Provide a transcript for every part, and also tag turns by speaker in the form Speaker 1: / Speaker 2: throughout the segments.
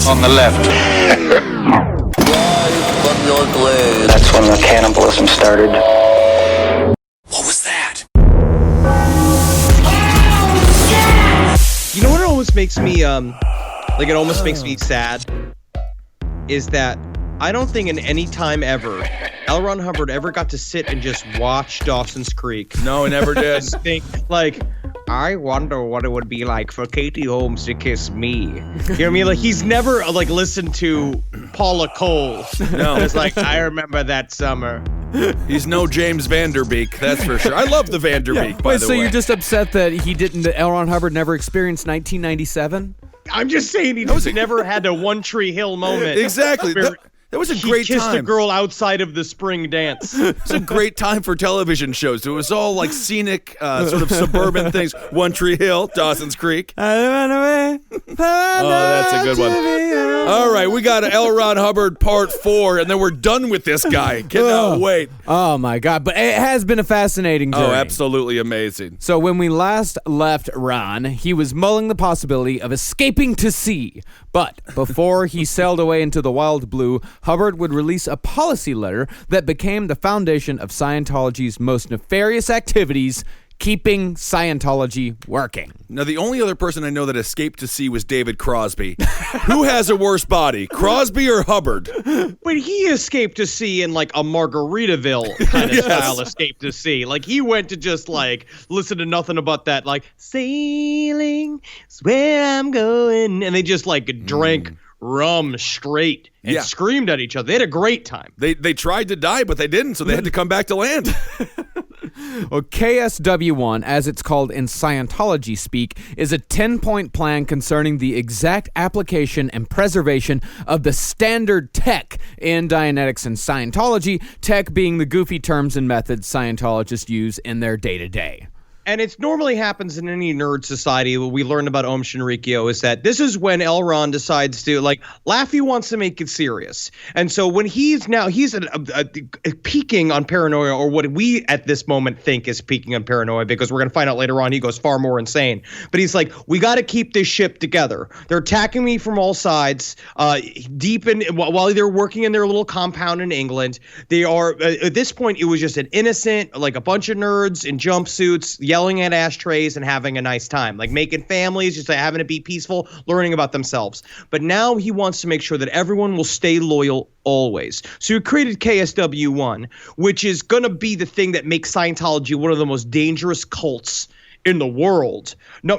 Speaker 1: On the left.
Speaker 2: From your grave.
Speaker 1: That's when the cannibalism started.
Speaker 3: What was that?
Speaker 4: You know what almost makes me, it almost makes me sad? Is that I don't think in any time ever, L. Ron Hubbard ever got to sit and just watch Dawson's Creek.
Speaker 5: No, he never did.
Speaker 4: Think, I wonder what it would be like for Katie Holmes to kiss me. You know what I mean? Like, he's never, listened to Paula Cole.
Speaker 5: No.
Speaker 4: It's like, I remember that summer.
Speaker 5: He's no James Vanderbeek, that's for sure. I love the Vanderbeek, by the way.
Speaker 6: So you're just upset that L. Ron Hubbard never experienced 1997?
Speaker 4: I'm just saying he never had a One Tree Hill moment.
Speaker 5: Exactly. That was a great time.
Speaker 4: He kissed a girl outside of the spring dance.
Speaker 5: It's a great time for television shows. It was all like scenic, sort of suburban things. One Tree Hill, Dawson's Creek.
Speaker 6: Oh,
Speaker 5: that's a good one. All right, we got L. Ron Hubbard Part 4, and then we're done with this guy. Cannot wait.
Speaker 6: Oh, my God. But it has been a fascinating journey.
Speaker 5: Oh, absolutely amazing.
Speaker 6: So when we last left Ron, he was mulling the possibility of escaping to sea. But before he sailed away into the wild blue, Hubbard would release a policy letter that became the foundation of Scientology's most nefarious activities, keeping Scientology working.
Speaker 5: Now, the only other person I know that escaped to sea was David Crosby. Who has a worse body, Crosby or Hubbard?
Speaker 4: But he escaped to sea in a Margaritaville kind of style escape to sea. He went to just listen to nothing about that, sailing is where I'm going. And they just drank rum straight and screamed at each other. They had a great time.
Speaker 5: They tried to die, but they didn't, so they had to come back to land.
Speaker 6: Well, KSW-1, as it's called in Scientology speak, is a 10-point plan concerning the exact application and preservation of the standard tech in Dianetics and Scientology, tech being the goofy terms and methods Scientologists use in their day-to-day.
Speaker 4: And it normally happens in any nerd society. What we learned about Om Shinrikyo is that this is when L. Ron decides to, Laffy wants to make it serious. And so when he's peaking on paranoia, or what we at this moment think is peaking on paranoia, because we're going to find out later on he goes far more insane. But he's like, we got to keep this ship together. They're attacking me from all sides, while they're working in their little compound in England. They are, at this point, it was just an innocent, a bunch of nerds in jumpsuits, yelling at ashtrays and having a nice time, making families, just having it be peaceful, learning about themselves. But now he wants to make sure that everyone will stay loyal always. So he created KSW-1, which is going to be the thing that makes Scientology one of the most dangerous cults in the world. No,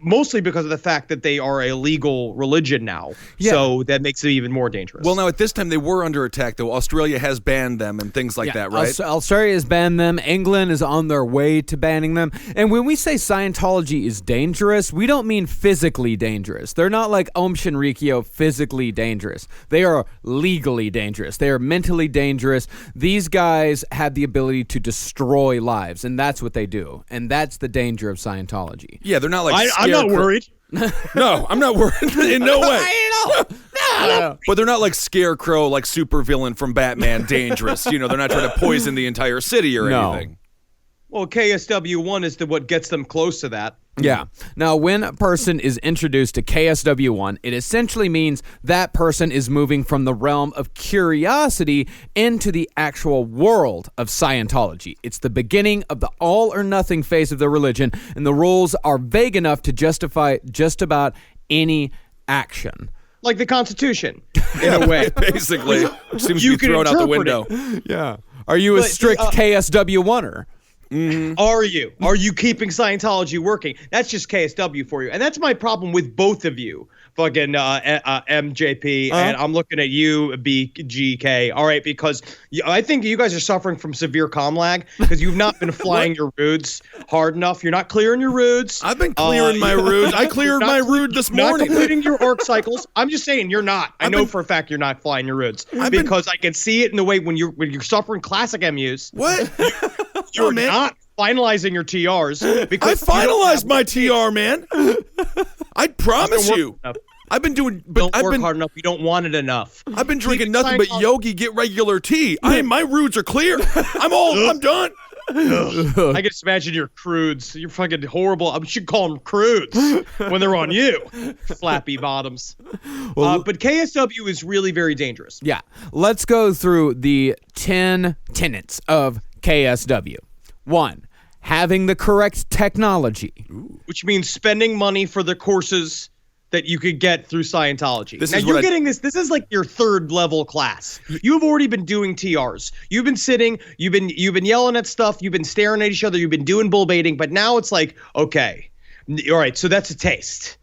Speaker 4: mostly because of the fact that they are a legal religion now. Yeah. So that makes it even more dangerous.
Speaker 5: Well, now at this time they were under attack, though. Australia has banned them and things like that, right?
Speaker 6: Australia has banned them. England is on their way to banning them. And when we say Scientology is dangerous, we don't mean physically dangerous. They're not like Om Shinrikyo physically dangerous. They are legally dangerous. They are mentally dangerous. These guys have the ability to destroy lives, and that's what they do. And that's the danger of Scientology.
Speaker 5: Yeah, they're not
Speaker 4: I'm not worried.
Speaker 5: No, I'm not worried in no way. No. But they're not like Scarecrow, like supervillain from Batman, dangerous. They're not trying to poison the entire city or anything.
Speaker 4: Well, KSW-1 is what gets them close to that.
Speaker 6: Yeah. Now, when a person is introduced to KSW-1, it essentially means that person is moving from the realm of curiosity into the actual world of Scientology. It's the beginning of the all-or-nothing phase of the religion, and the rules are vague enough to justify just about any action.
Speaker 4: Like the Constitution, in a way.
Speaker 5: Basically. Which seems to be thrown out the window.
Speaker 6: Yeah. Are you a strict KSW-1er?
Speaker 4: Mm-hmm. Are you keeping Scientology working? That's just KSW for you. And that's my problem with both of you, fucking MJP, and I'm looking at you, BGK. All right, because I think you guys are suffering from severe comm lag because you've not been flying your roods hard enough. You're not clearing your roods.
Speaker 5: I've been clearing my roods. I cleared my rood this morning.
Speaker 4: Not completing your orc cycles. I'm just saying you're not. I know for a fact you're not flying your roods because I can see it in the way when you're suffering classic MUs.
Speaker 5: What?
Speaker 4: You're not finalizing your TRs. Because
Speaker 5: I finalized my TR, man. I promise you. I've been doing.
Speaker 4: Don't work hard enough. You don't want it enough.
Speaker 5: I've been drinking nothing but Yogi Get Regular tea. My roots are clear. I'm done.
Speaker 4: I can just imagine your crudes. You're fucking horrible. I should call them crudes when they're on you. Flappy bottoms. But KSW is really very dangerous.
Speaker 6: Yeah. Let's go through the 10 tenets of KSW. 1, having the correct technology.
Speaker 4: Which means spending money for the courses that you could get through Scientology. Now you're getting this. This is like your third level class. You have already been doing TRs. You've been sitting. You've been yelling at stuff. You've been staring at each other. You've been doing bull baiting. But now it's like, okay, all right. So that's a taste.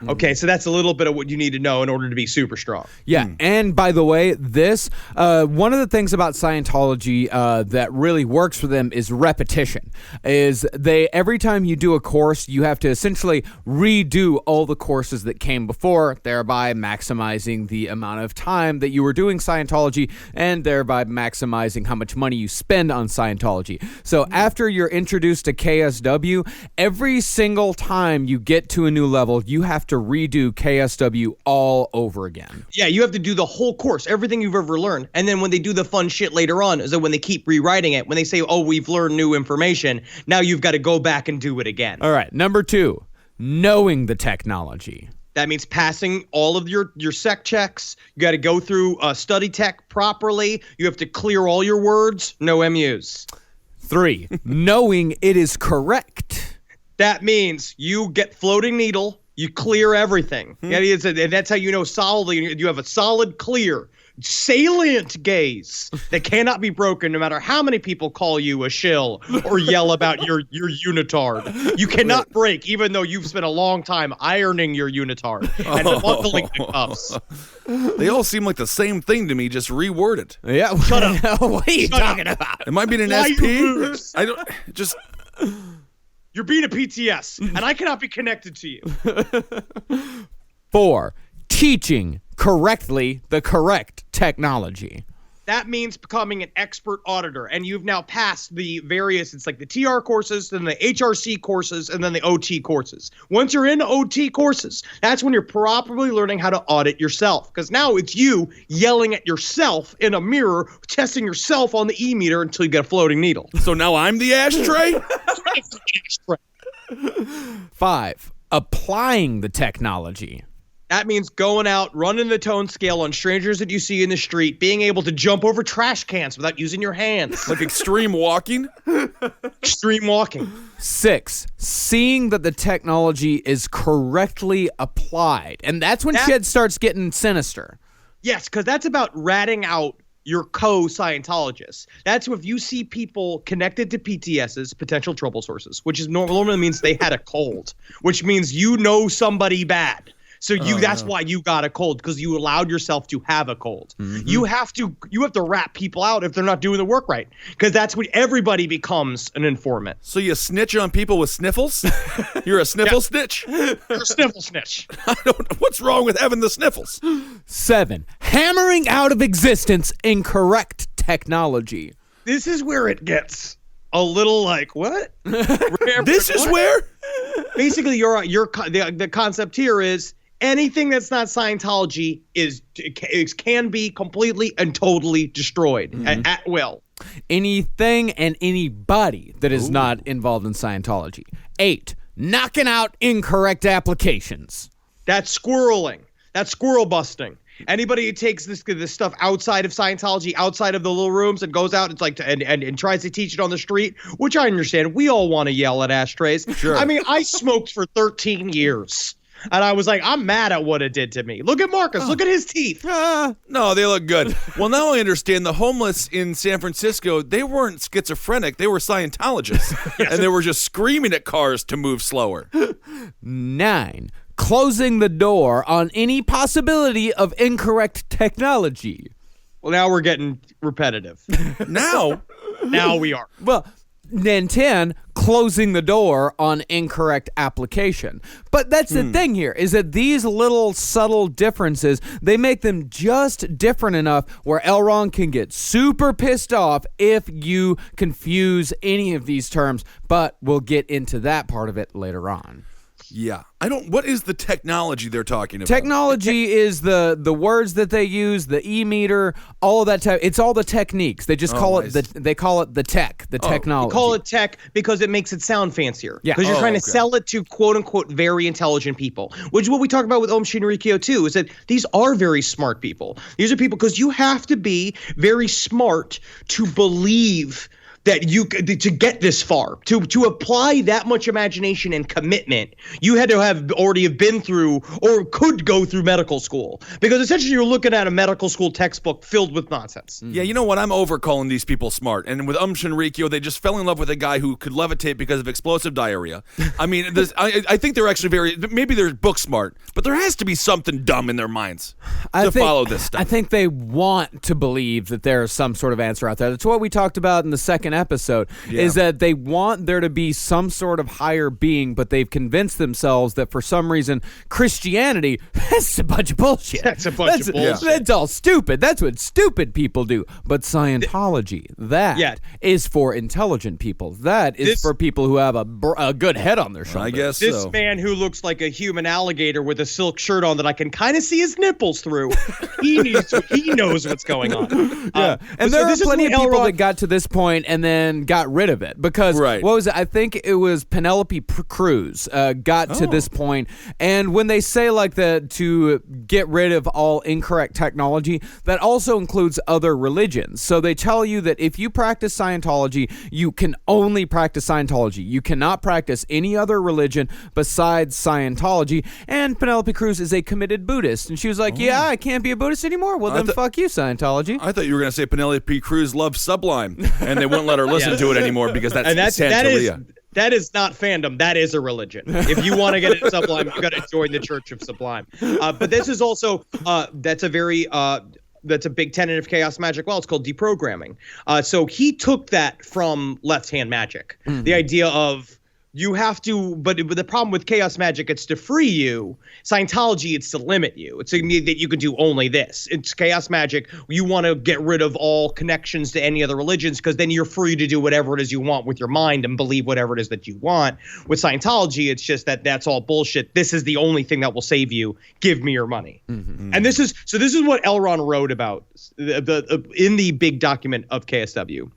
Speaker 4: Okay, so that's a little bit of what you need to know in order to be super strong.
Speaker 6: Yeah, and by the way, this one of the things about Scientology that really works for them is repetition. Is they every time you do a course, you have to essentially redo all the courses that came before, thereby maximizing the amount of time that you were doing Scientology, and thereby maximizing how much money you spend on Scientology. So after you're introduced to KSW, every single time you get to a new level, you have to redo KSW all over again.
Speaker 4: Yeah, you have to do the whole course, everything you've ever learned. And then when they do the fun shit later on, is that when they keep rewriting it, when they say, oh, we've learned new information, now you've got to go back and do it again.
Speaker 6: All right, number 2, knowing the technology.
Speaker 4: That means passing all of your sec checks. You got to go through study tech properly. You have to clear all your words, no MUs.
Speaker 6: 3, knowing it is correct.
Speaker 4: That means you get floating needle. You clear everything. Yeah, and that's how you know solidly. You have a solid, clear, salient gaze that cannot be broken no matter how many people call you a shill or yell about your unitard. You cannot break, even though you've spent a long time ironing your unitard and buckling the cuffs.
Speaker 5: They all seem like the same thing to me, just reworded.
Speaker 6: Yeah.
Speaker 4: Shut up.
Speaker 6: What are you talking about?
Speaker 5: Am I being an
Speaker 4: Why
Speaker 5: SP?
Speaker 4: you lose?
Speaker 5: I don't just.
Speaker 4: You're being a PTS, and I cannot be connected to you.
Speaker 6: 4, teaching correctly the correct technology.
Speaker 4: That means becoming an expert auditor, and you've now passed the various, it's like the TR courses, then the HRC courses, and then the OT courses. Once you're in OT courses, that's when you're properly learning how to audit yourself, because now it's you yelling at yourself in a mirror, testing yourself on the E-meter until you get a floating needle.
Speaker 5: So now I'm the ashtray?
Speaker 6: 5, applying the technology.
Speaker 4: That means going out, running the tone scale on strangers that you see in the street, being able to jump over trash cans without using your hands.
Speaker 5: Like extreme walking?
Speaker 4: Extreme walking.
Speaker 6: 6, seeing that the technology is correctly applied. And that's when shit starts getting sinister.
Speaker 4: Yes, because that's about ratting out your co-Scientologists. That's if you see people connected to PTSs, potential trouble sources, which is normally means they had a cold, which means you know somebody bad. So that's why you got a cold, because you allowed yourself to have a cold. Mm-hmm. You have to rat people out if they're not doing the work right, because that's when everybody becomes an informant.
Speaker 5: So you snitch on people with sniffles? You're a sniffle snitch?
Speaker 4: You're a sniffle snitch.
Speaker 5: What's wrong with having the sniffles?
Speaker 6: 7, hammering out of existence incorrect technology.
Speaker 4: This is where it gets a little like, what?
Speaker 5: This is where?
Speaker 4: Basically, the concept here is anything that's not Scientology can be completely and totally destroyed at will. Anything
Speaker 6: and anybody that is not involved in Scientology. 8, knocking out incorrect applications.
Speaker 4: That's squirreling. That's squirrel busting. Anybody who takes this stuff outside of Scientology, outside of the little rooms, and goes out and tries to teach it on the street, which I understand. We all want to yell at ashtrays.
Speaker 5: Sure.
Speaker 4: I mean, I smoked for 13 years. And I was like, I'm mad at what it did to me. Look at Marcus. Look at his teeth.
Speaker 5: No, they look good. Well, now I understand the homeless in San Francisco, they weren't schizophrenic. They were Scientologists. Yes. And they were just screaming at cars to move slower.
Speaker 6: 9, closing the door on any possibility of incorrect technology.
Speaker 4: Well, now we're getting repetitive.
Speaker 5: Now
Speaker 4: we are.
Speaker 6: Well, then 10, closing the door on incorrect application. But that's the thing here, is that these little subtle differences, they make them just different enough where Elrond can get super pissed off if you confuse any of these terms, but we'll get into that part of it later on.
Speaker 5: Yeah. What is the technology they're talking about?
Speaker 6: Technology is the words that they use, the e-meter, all of that. It's all the techniques. They just call it they call it the technology.
Speaker 4: We call it tech because it makes it sound fancier.
Speaker 6: Yeah.
Speaker 4: Because you're trying to sell it to quote unquote very intelligent people, which is what we talk about with Om Shinrikyo too, is that these are very smart people. These are people because you have to be very smart to believe that you to get this far, to apply that much imagination and commitment, you had to have been through or could go through medical school, because essentially you're looking at a medical school textbook filled with nonsense.
Speaker 5: Yeah, you know what? I'm over calling these people smart. And with Shinrikyo, they just fell in love with a guy who could levitate because of explosive diarrhea. I mean, I think they're actually maybe they're book smart, but there has to be something dumb in their minds to follow this stuff.
Speaker 6: I think they want to believe that there is some sort of answer out there. That's what we talked about in the second episode, is that they want there to be some sort of higher being, but they've convinced themselves that for some reason Christianity, that's a bunch of bullshit.
Speaker 4: That's a bunch of bullshit.
Speaker 6: That's all stupid. That's what stupid people do. But Scientology, that is for intelligent people. That is for people who have a good head on their shoulders.
Speaker 5: I guess
Speaker 4: this man who looks like a human alligator with a silk shirt on that I can kind of see his nipples through, he knows what's going on.
Speaker 6: And there are plenty of people that got to this point and then got rid of it, because what was it? I think it was Penelope Cruz got to this point, and when they say like that to get rid of all incorrect technology, that also includes other religions. So they tell you that if you practice Scientology, you can only practice Scientology. You cannot practice any other religion besides Scientology. And Penelope Cruz is a committed Buddhist, and she was like, "Yeah, I can't be a Buddhist anymore. Well, then fuck you, Scientology."
Speaker 5: I thought you were going to say Penelope Cruz loves Sublime, and they wouldn't let her listen to it anymore because that's Santeria.
Speaker 4: That is not fandom. That is a religion. If you want to get into Sublime, you got to join the Church of Sublime. But this is also that's a big tenet of chaos magic. Well, it's called deprogramming. So he took that from left hand magic. Mm-hmm. The idea of you have to, but the problem with chaos magic, it's to free you. Scientology, it's to limit you. It's to mean that you can do only this. It's chaos magic. You want to get rid of all connections to any other religions, because then you're free to do whatever it is you want with your mind and believe whatever it is that you want. With Scientology, it's just that's all bullshit. This is the only thing that will save you. Give me your money. Mm-hmm. And this is what L. Ron wrote about in the big document of KSW.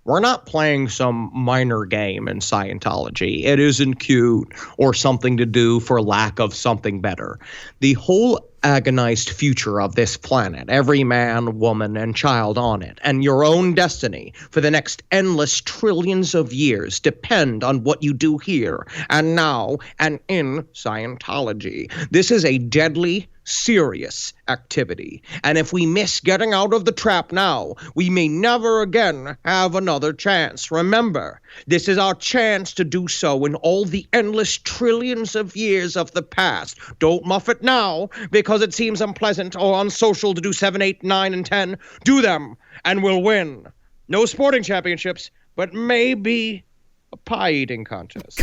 Speaker 4: We're not playing some minor game in Scientology. It isn't cute or something to do for lack of something better. The whole agonized future of this planet, every man, woman, and child on it, and your own destiny for the next endless trillions of years depend on what you do here and now and in Scientology. This is a deadly, serious activity. And if we miss getting out of the trap now, we may never again have another chance. Remember, this is our chance to do so in all the endless trillions of years of the past. Don't muff it now because it seems unpleasant or unsocial to do 7, 8, 9, and 10. Do them and we'll win. No sporting championships, but maybe a pie eating contest.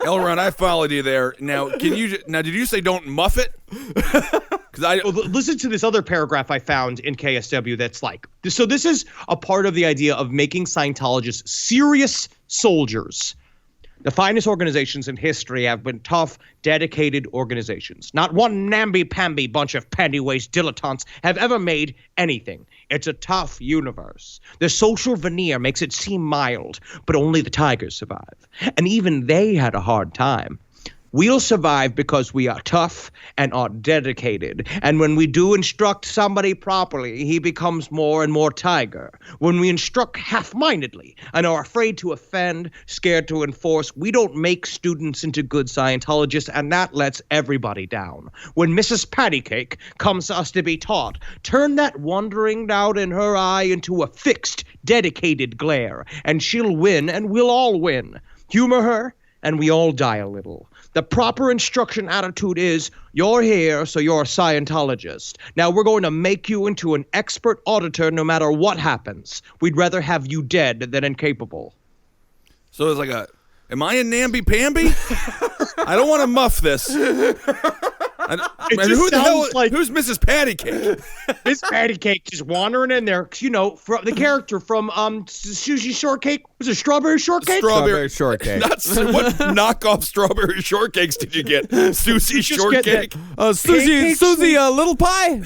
Speaker 5: Elron, I followed you there. Now, did you say don't muff it?
Speaker 4: Listen to this other paragraph I found in KSW that's like, so this is a part of the idea of making Scientologists serious soldiers. The finest organizations in history have been tough, dedicated organizations. Not one namby-pamby bunch of panty-waist dilettantes have ever made anything. It's a tough universe. The social veneer makes it seem mild, but only the tigers survive. And even they had a hard time. We'll survive because we are tough and are dedicated. And when we do instruct somebody properly, he becomes more and more tiger. When we instruct half-mindedly and are afraid to offend, scared to enforce, we don't make students into good Scientologists, and that lets everybody down. When Mrs. Pattycake comes to us to be taught, turn that wondering doubt in her eye into a fixed, dedicated glare, and she'll win, and we'll all win. Humor her, and we all die a little. The proper instruction attitude is, you're here, so you're a Scientologist. Now we're going to make you into an expert auditor no matter what happens. We'd rather have you dead than incapable.
Speaker 5: So it's like am I a namby-pamby? I don't want to muff this. Who's Mrs. Pattycake?
Speaker 4: Miss Pattycake just wandering in there, from the character from Susie Shortcake. Was it strawberry shortcake?
Speaker 6: Strawberry shortcake.
Speaker 5: What knockoff strawberry shortcakes did you get? Susie
Speaker 4: just
Speaker 5: shortcake.
Speaker 6: Susie, a little pie.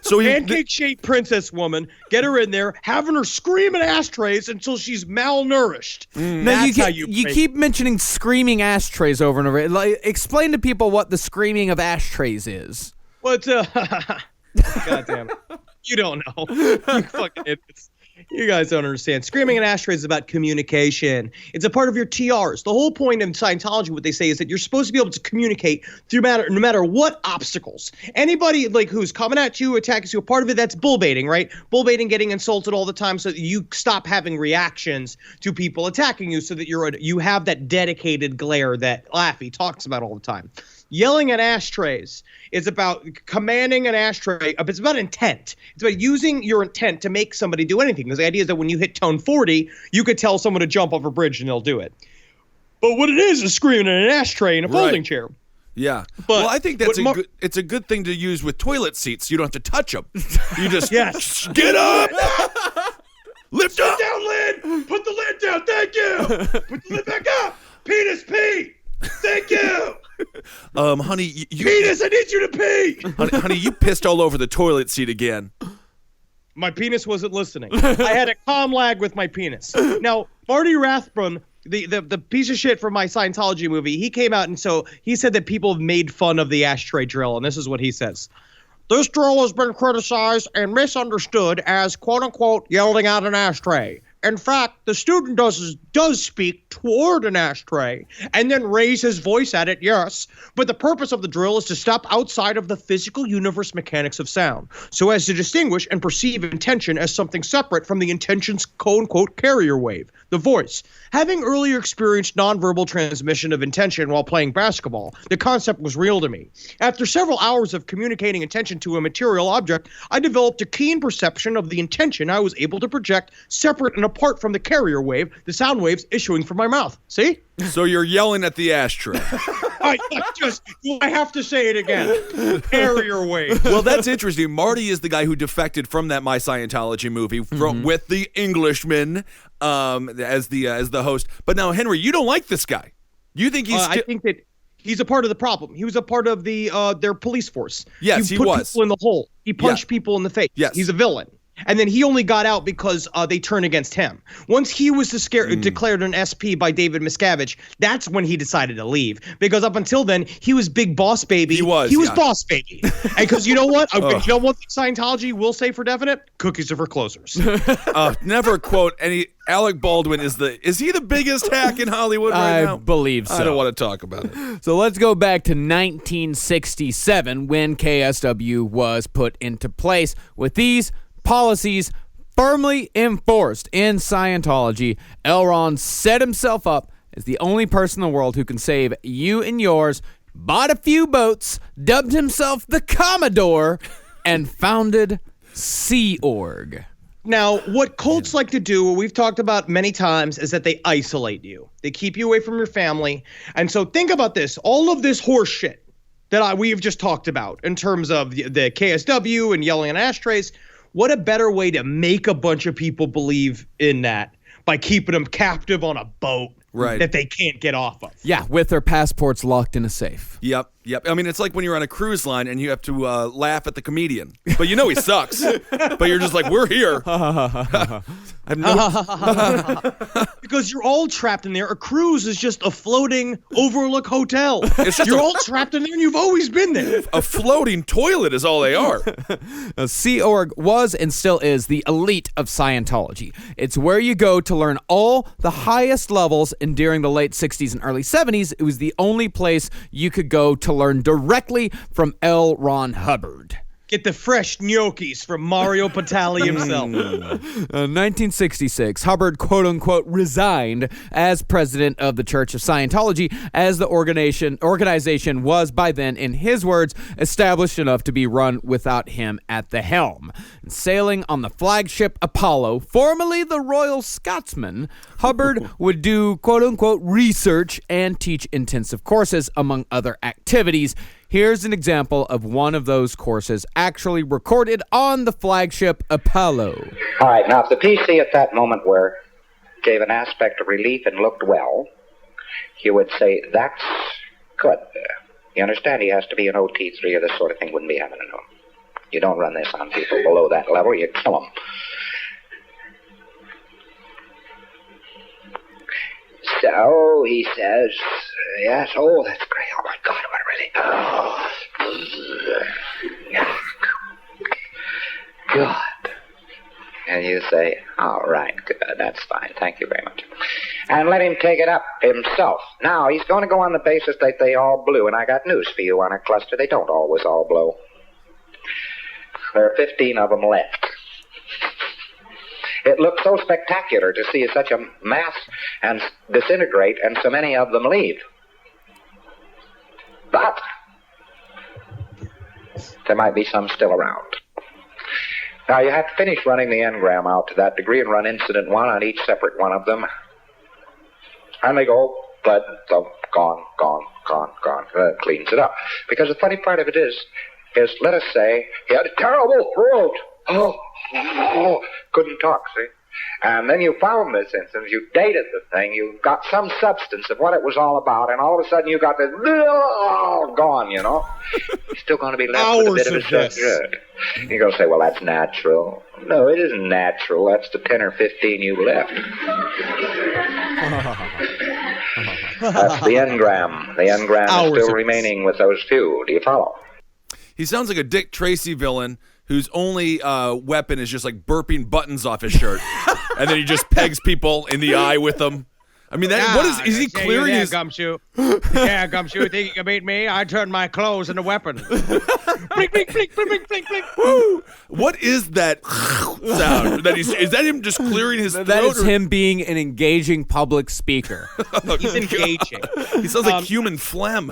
Speaker 5: So
Speaker 4: Pancake-shaped princess woman. Get her in there, having her scream at ashtrays until she's malnourished.
Speaker 6: Now you keep mentioning screaming ashtrays over and over. Like, explain to people what the screaming of ashtrays is.
Speaker 4: What? God damn it. You don't know. You fucking idiots. You guys don't understand. Screaming in ashtrays is about communication. It's a part of your TRs. The whole point of Scientology, what they say, is that you're supposed to be able to communicate no matter what obstacles. Anybody like who's coming at you, attacking you, a part of it, that's bull baiting, right? Bull baiting, getting insulted all the time so that you stop having reactions to people attacking you so that you have that dedicated glare that Laffy talks about all the time. Yelling at ashtrays is about commanding an ashtray. It's about intent. It's about using your intent to make somebody do anything. Because the idea is that when you hit tone 40, you could tell someone to jump off a bridge and they'll do it. But what it is screaming at an ashtray in a folding chair.
Speaker 5: Yeah.
Speaker 4: But
Speaker 5: well, I think it's a good thing to use with toilet seats. You don't have to touch them. You just get up. Lift up.
Speaker 4: Sit down, lid. Put the lid down. Thank you. Put the lid back up. Penis pee. Thank you.
Speaker 5: Honey,
Speaker 4: penis, I need you to pee.
Speaker 5: Honey, you pissed all over the toilet seat again.
Speaker 4: My penis wasn't listening. I had a comm lag with my penis. Now, Marty Rathbun, the piece of shit from my Scientology movie, he came out and so he said that people have made fun of the ashtray drill, and this is what he says. This drill has been criticized and misunderstood as quote-unquote yelling at an ashtray. In fact, the student does speak toward an ashtray and then raise his voice at it, yes. But the purpose of the drill is to step outside of the physical universe mechanics of sound, so as to distinguish and perceive intention as something separate from the intention's quote-unquote carrier wave, the voice. Having earlier experienced nonverbal transmission of intention while playing basketball, the concept was real to me. After several hours of communicating intention to a material object, I developed a keen perception of the intention I was able to project separate and apart from the carrier wave, the sound waves issuing from my mouth. See?
Speaker 5: So you're yelling at the ashtray.
Speaker 4: I have to say it again. Carrier wave.
Speaker 5: Well, that's interesting. Marty is the guy who defected from that My Scientology movie with the Englishman as the host. But now, Henry, you don't like this guy. You think he's?
Speaker 4: I think that he's a part of the problem. He was a part of their police force.
Speaker 5: Yes,
Speaker 4: he put people in the hole. He punched people in the face.
Speaker 5: Yes.
Speaker 4: He's a villain. And then he only got out because they turned against him. Once he was declared an SP by David Miscavige, that's when he decided to leave. Because up until then, he was big boss baby. He was boss baby. And because you know what? You know what Scientology will say for definite? Cookies are for closers.
Speaker 5: Never quote any. Alec Baldwin is he the biggest hack in Hollywood right now?
Speaker 6: I believe so.
Speaker 5: I don't want to talk about it.
Speaker 6: So let's go back to 1967 when KSW was put into place with these policies firmly enforced in Scientology. L. Ron set himself up as the only person in the world who can save you and yours, bought a few boats, dubbed himself the Commodore, and founded Sea Org.
Speaker 4: Now, what cults like to do, what we've talked about many times, is that they isolate you. They keep you away from your family. And so think about this. All of this horse shit that we've just talked about in terms of the KSW and yelling at ashtrays, what a better way to make a bunch of people believe in that by keeping them captive on a boat that they can't get off of.
Speaker 6: Yeah, with their passports locked in a safe.
Speaker 5: Yep. I mean, it's like when you're on a cruise line and you have to laugh at the comedian. But you know he sucks. But you're just like, we're here.
Speaker 4: Because you're all trapped in there. A cruise is just a floating overlook hotel. You're all trapped in there and you've always been there.
Speaker 5: A floating toilet is all they are.
Speaker 6: Sea Org was and still is the elite of Scientology. It's where you go to learn all the highest levels, and during the late 60s and early 70s, it was the only place you could go to learn directly from L. Ron Hubbard.
Speaker 4: Get the fresh gnocchis from Mario Batali himself.
Speaker 6: 1966, Hubbard, quote-unquote, resigned as president of the Church of Scientology, as the organization was, by then, in his words, established enough to be run without him at the helm. And sailing on the flagship Apollo, formerly the Royal Scotsman, Hubbard would do, quote-unquote, research and teach intensive courses, among other activities. Here's an example of one of those courses actually recorded on the flagship Apollo.
Speaker 2: All right, now if the PC at that moment were gave an aspect of relief and looked well, you would say, that's good. You understand? He has to be an OT3 or this sort of thing wouldn't be happening to him. You don't run this on people below that level, you kill them. So, he says, yes, oh, that's great. Oh, my God, what really... Oh. Good. And you say, all right, good, that's fine, thank you very much. And let him take it up himself. Now, he's going to go on the basis that they all blew, and I got news for you on a cluster. They don't always all blow. There are 15 of them left. It looked so spectacular to see such a mass and disintegrate and so many of them leave. But there might be some still around. Now, you have to finish running the engram out to that degree and run incident 1 on each separate one of them. And they go, blood, thump, gone. That cleans it up. Because the funny part of it is let us say, he had a terrible throat. Oh, couldn't talk, see? And then you found this instance, you dated the thing, you got some substance of what it was all about, and all of a sudden you got this, gone, you know? You're still going to be left with a bit of a good. You're going to say, well, that's natural. No, it isn't natural. That's the 10 or 15 you left. That's the engram. The engram is still remaining with those few. Do you follow?
Speaker 5: He sounds like a Dick Tracy villain whose only weapon is just like burping buttons off his shirt, and then he just pegs people in the eye with them. I mean, what is he clearing his...
Speaker 4: Gumshoe. Yeah, Gumshoe, think you can beat me? I turned my clothes into weapons. Blink, blink, blink, blink, blink, blink.
Speaker 5: Woo! What is that sound? Is that him just clearing his throat?
Speaker 6: That is him being an engaging public speaker.
Speaker 4: He's engaging.
Speaker 5: He sounds like human phlegm.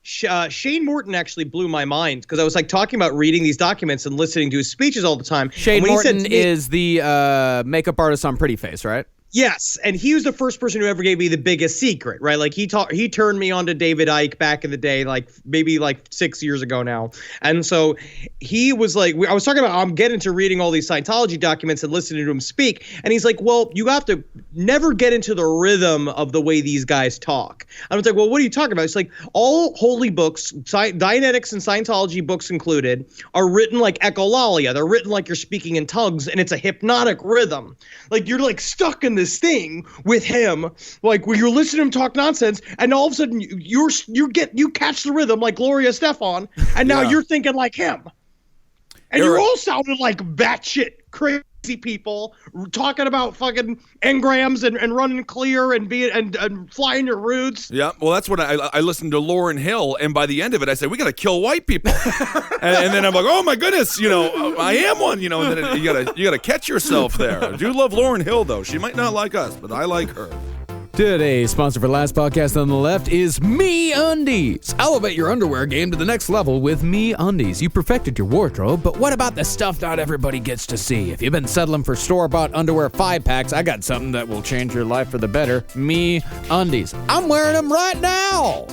Speaker 4: Shane Morton actually blew my mind because I was like talking about reading these documents and listening to his speeches all the time.
Speaker 6: Shane Morton is the makeup artist on Pretty Face, right?
Speaker 4: Yes, and he was the first person who ever gave me the biggest secret, right? Like he turned me on to David Icke back in the day, like maybe like 6 years ago now. And so he was like, I was talking about, I'm getting to reading all these Scientology documents and listening to him speak. And he's like, well, you have to never get into the rhythm of the way these guys talk. I was like, well, what are you talking about? It's like all holy books, Dianetics and Scientology books included, are written like echolalia. They're written like you're speaking in tongues, and it's a hypnotic rhythm. Like you're like stuck in this thing with him, like where you're listening to him talk nonsense, and all of a sudden you catch the rhythm like Gloria Estefan, and now you're thinking like him, and you all sounded like batshit crazy people talking about fucking engrams and running clear and being and flying your roots.
Speaker 5: Yeah, well, that's what I listened to Lauryn Hill, and by the end of it, I said we got to kill white people, and then I'm like, oh my goodness, I am one, and then you gotta catch yourself there. I do love Lauryn Hill though; she might not like us, but I like her.
Speaker 6: Today's sponsor for Last Podcast on the Left is MeUndies. Elevate your underwear game to the next level with MeUndies. You perfected your wardrobe, but what about the stuff not everybody gets to see? If you've been settling for store-bought underwear 5-packs, I got something that will change your life for the better. MeUndies. I'm wearing them right now.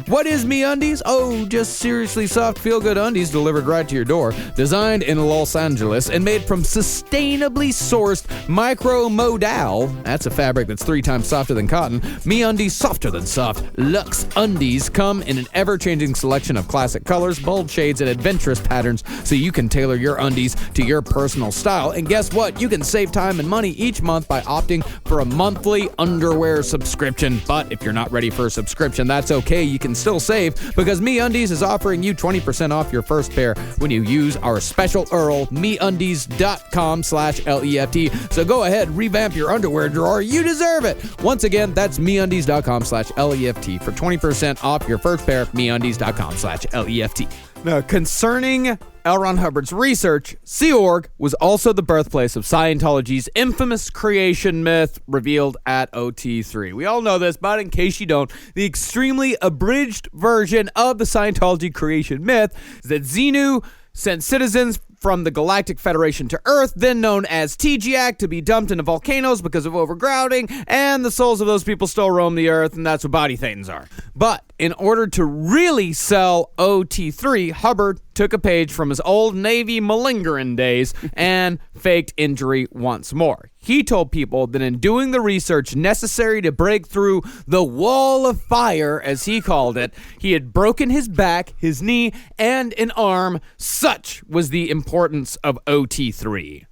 Speaker 6: What is MeUndies? Oh, just seriously soft, feel-good undies delivered right to your door. Designed in Los Angeles and made from sustainably sourced micromodal. That's a fabric that's 3 times softer than cotton. MeUndies, softer than soft. Luxe Undies come in an ever-changing selection of classic colors, bold shades, and adventurous patterns, so you can tailor your undies to your personal style. And guess what? You can save time and money each month by opting for a monthly underwear subscription. But if you're not ready for a subscription, that's okay. You can still save because MeUndies is offering you 20% off your first pair when you use our special URL, MeUndies.com/LEFT. So go ahead, revamp your underwear drawer. You deserve it. Once again, that's MeUndies.com/LEFT for 20% off your first pair. MeUndies.com/LEFT. Now, concerning L. Ron Hubbard's research, Sea Org was also the birthplace of Scientology's infamous creation myth revealed at OT3. We all know this, but in case you don't, the extremely abridged version of the Scientology creation myth is that Xenu sent citizens from the Galactic Federation to Earth, then known as TGAC, to be dumped into volcanoes because of overcrowding, and the souls of those people still roam the Earth, and that's what body thetans are. But in order to really sell OT3, Hubbard took a page from his old Navy malingering days and faked injury once more. He told people that in doing the research necessary to break through the wall of fire, as he called it, he had broken his back, his knee, and an arm. Such was the importance of OT3.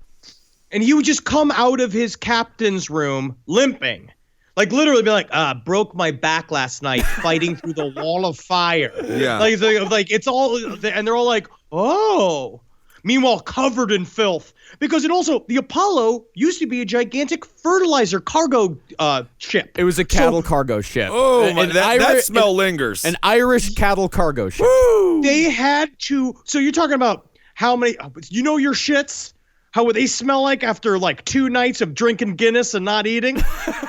Speaker 4: And he would just come out of his captain's room limping. Like, literally be like, broke my back last night fighting through the wall of fire.
Speaker 5: Yeah.
Speaker 4: Like it's all, and they're all like, oh. Meanwhile, covered in filth. Because it also, the Apollo used to be a gigantic fertilizer cargo ship.
Speaker 6: It was a cattle cargo ship.
Speaker 5: Oh, that smell lingers.
Speaker 6: An Irish cattle cargo ship.
Speaker 5: Woo!
Speaker 4: They had to, so you're talking about how many, you know your shits? How would they smell like after like 2 nights of drinking Guinness and not eating?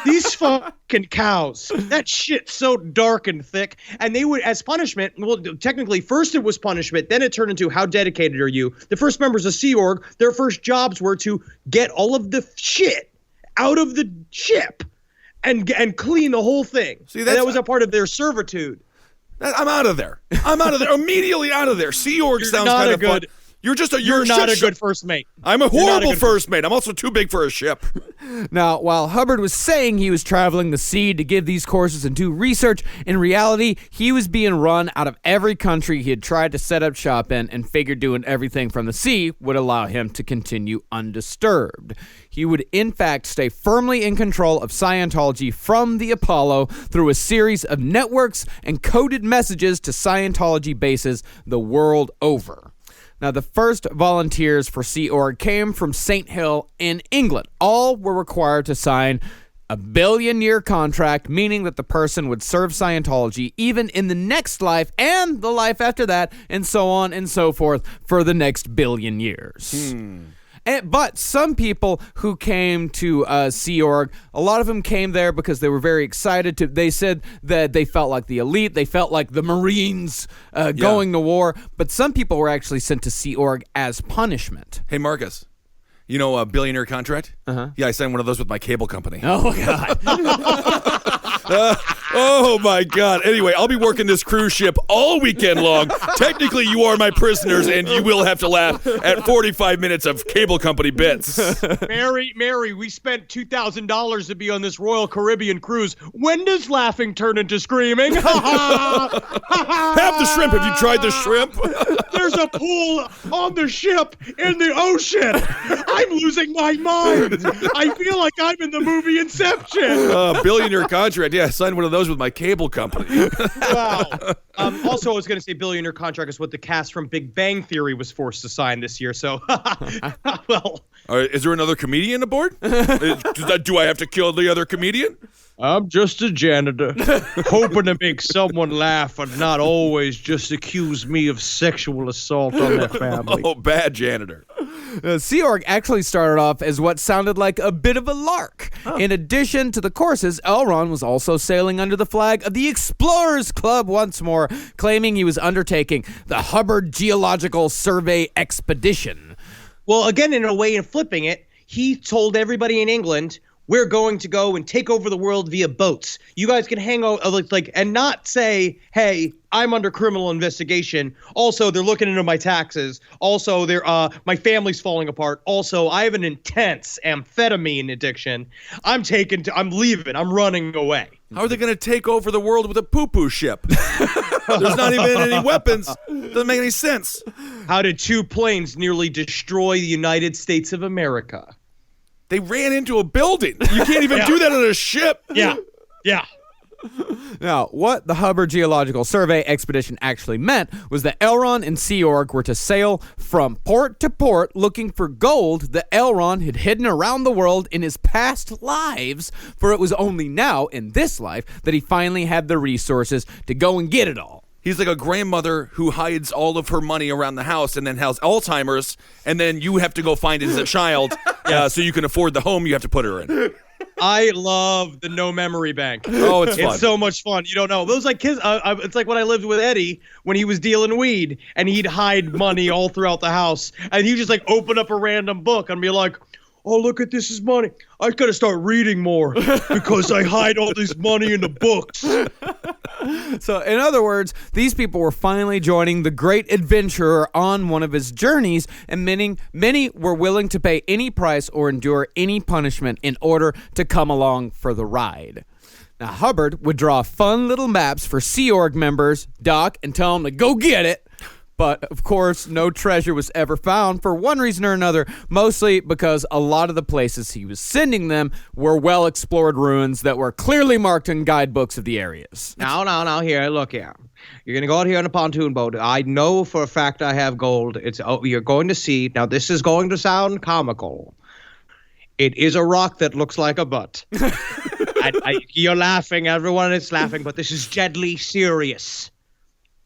Speaker 4: These fucking cows. That shit's so dark and thick. And they would, as punishment, well, technically, first it was punishment, then it turned into how dedicated are you? The first members of Sea Org, their first jobs were to get all of the shit out of the ship and clean the whole thing. See, that was a part of their servitude.
Speaker 5: I'm out of there. Immediately out of there. Sea Org sounds kind of fun. You're
Speaker 4: not a good first mate.
Speaker 5: I'm a horrible first mate. I'm also too big for a ship.
Speaker 6: Now, while Hubbard was saying he was traveling the sea to give these courses and do research, in reality, he was being run out of every country he had tried to set up shop in and figured doing everything from the sea would allow him to continue undisturbed. He would, in fact, stay firmly in control of Scientology from the Apollo through a series of networks and coded messages to Scientology bases the world over. Now, the first volunteers for Sea Org came from St. Hill in England. All were required to sign a billion-year contract, meaning that the person would serve Scientology even in the next life and the life after that, and so on and so forth for the next billion years. But some people who came to Sea Org, a lot of them came there because they were very excited to. They said that they felt like the elite, they felt like the Marines going to war. But some people were actually sent to Sea Org as punishment.
Speaker 5: Hey, Marcus, you know a billionaire contract?
Speaker 6: Uh-huh.
Speaker 5: Yeah, I signed one of those with my cable company.
Speaker 6: Oh, God.
Speaker 5: Oh, my God. Anyway, I'll be working this cruise ship all weekend long. Technically, you are my prisoners, and you will have to laugh at 45 minutes of cable company bits.
Speaker 4: Mary, we spent $2,000 to be on this Royal Caribbean cruise. When does laughing turn into screaming?
Speaker 5: Have the shrimp. Have you tried the shrimp?
Speaker 4: There's a pool on the ship in the ocean. I'm losing my mind. I feel like I'm in the movie Inception.
Speaker 5: Billionaire contract. Yeah, I signed one of those with my cable company.
Speaker 4: Wow. Also, I was going to say billionaire contract is what the cast from Big Bang Theory was forced to sign this year. So, well.
Speaker 5: Is there another comedian aboard? Do I have to kill the other comedian?
Speaker 4: I'm just a janitor, hoping to make someone laugh and not always just accuse me of sexual assault on their family.
Speaker 5: Oh, bad janitor.
Speaker 6: Sea Org actually started off as what sounded like a bit of a lark. In addition to the courses, L. Ron was also sailing under the flag of the Explorers Club once more, claiming he was undertaking the Hubbard Geological Survey Expedition.
Speaker 4: Well, again, in a way, in flipping it, he told everybody in England, we're going to go and take over the world via boats. You guys can hang out, and not say, hey, I'm under criminal investigation. Also, they're looking into my taxes. Also, my family's falling apart. Also, I have an intense amphetamine addiction. I'm leaving. I'm running away.
Speaker 5: How are they going to take over the world with a poo-poo ship? There's not even any weapons. Doesn't make any sense.
Speaker 4: How did 2 planes nearly destroy the United States of America?
Speaker 5: They ran into a building. You can't even do that on a ship.
Speaker 4: Yeah.
Speaker 6: Now, what the Hubbard Geological Survey Expedition actually meant was that L. Ron and Sea Org were to sail from port to port looking for gold that L. Ron had hidden around the world in his past lives, for it was only now, in this life, that he finally had the resources to go and get it all.
Speaker 5: He's like a grandmother who hides all of her money around the house and then has Alzheimer's, and then you have to go find it as a child so you can afford the home you have to put her in.
Speaker 4: I love the no memory bank.
Speaker 5: Oh, it's fun.
Speaker 4: It's so much fun. You don't know. Those like kids. It's like when I lived with Eddie when he was dealing weed, and he'd hide money all throughout the house, and he'd just like open up a random book and be like, oh, look at this is money. I got to start reading more because I hide all this money in the books.
Speaker 6: So, in other words, these people were finally joining the great adventurer on one of his journeys, and many were willing to pay any price or endure any punishment in order to come along for the ride. Now, Hubbard would draw fun little maps for Sea Org members, Doc, and tell them to go get it. But, of course, no treasure was ever found for one reason or another, mostly because a lot of the places he was sending them were well-explored ruins that were clearly marked in guidebooks of the areas.
Speaker 4: Now, here, look here. You're going to go out here on a pontoon boat. I know for a fact I have gold. You're going to see. Now, this is going to sound comical. It is a rock that looks like a butt. You're laughing, everyone is laughing, but this is deadly serious.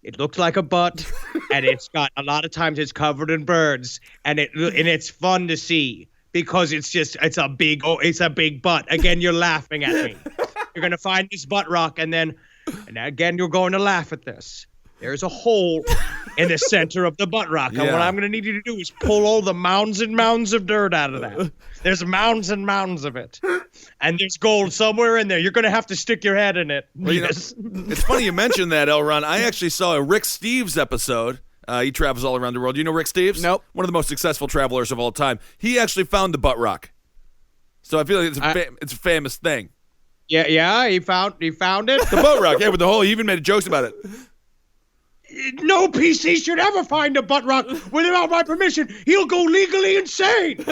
Speaker 4: It looks like a butt, and it's got a lot of times it's covered in birds, and it's fun to see because it's a big butt. Again, you're laughing at me. You're gonna find this butt rock, and again you're going to laugh at this. There's a hole in the center of the butt rock, and what I'm gonna need you to do is pull all the mounds and mounds of dirt out of that. There's mounds and mounds of it, and there's gold somewhere in there. You're gonna have to stick your head in it.
Speaker 5: Well, it's funny you mentioned that, L. Ron. I actually saw a Rick Steves episode. He travels all around the world. You know Rick Steves?
Speaker 6: Nope.
Speaker 5: One of the most successful travelers of all time. He actually found the butt rock. So I feel like it's a famous thing.
Speaker 4: Yeah, he found it.
Speaker 5: The butt rock, yeah, with the whole. He even made jokes about it.
Speaker 4: No PC should ever find a butt rock without my permission. He'll go legally insane.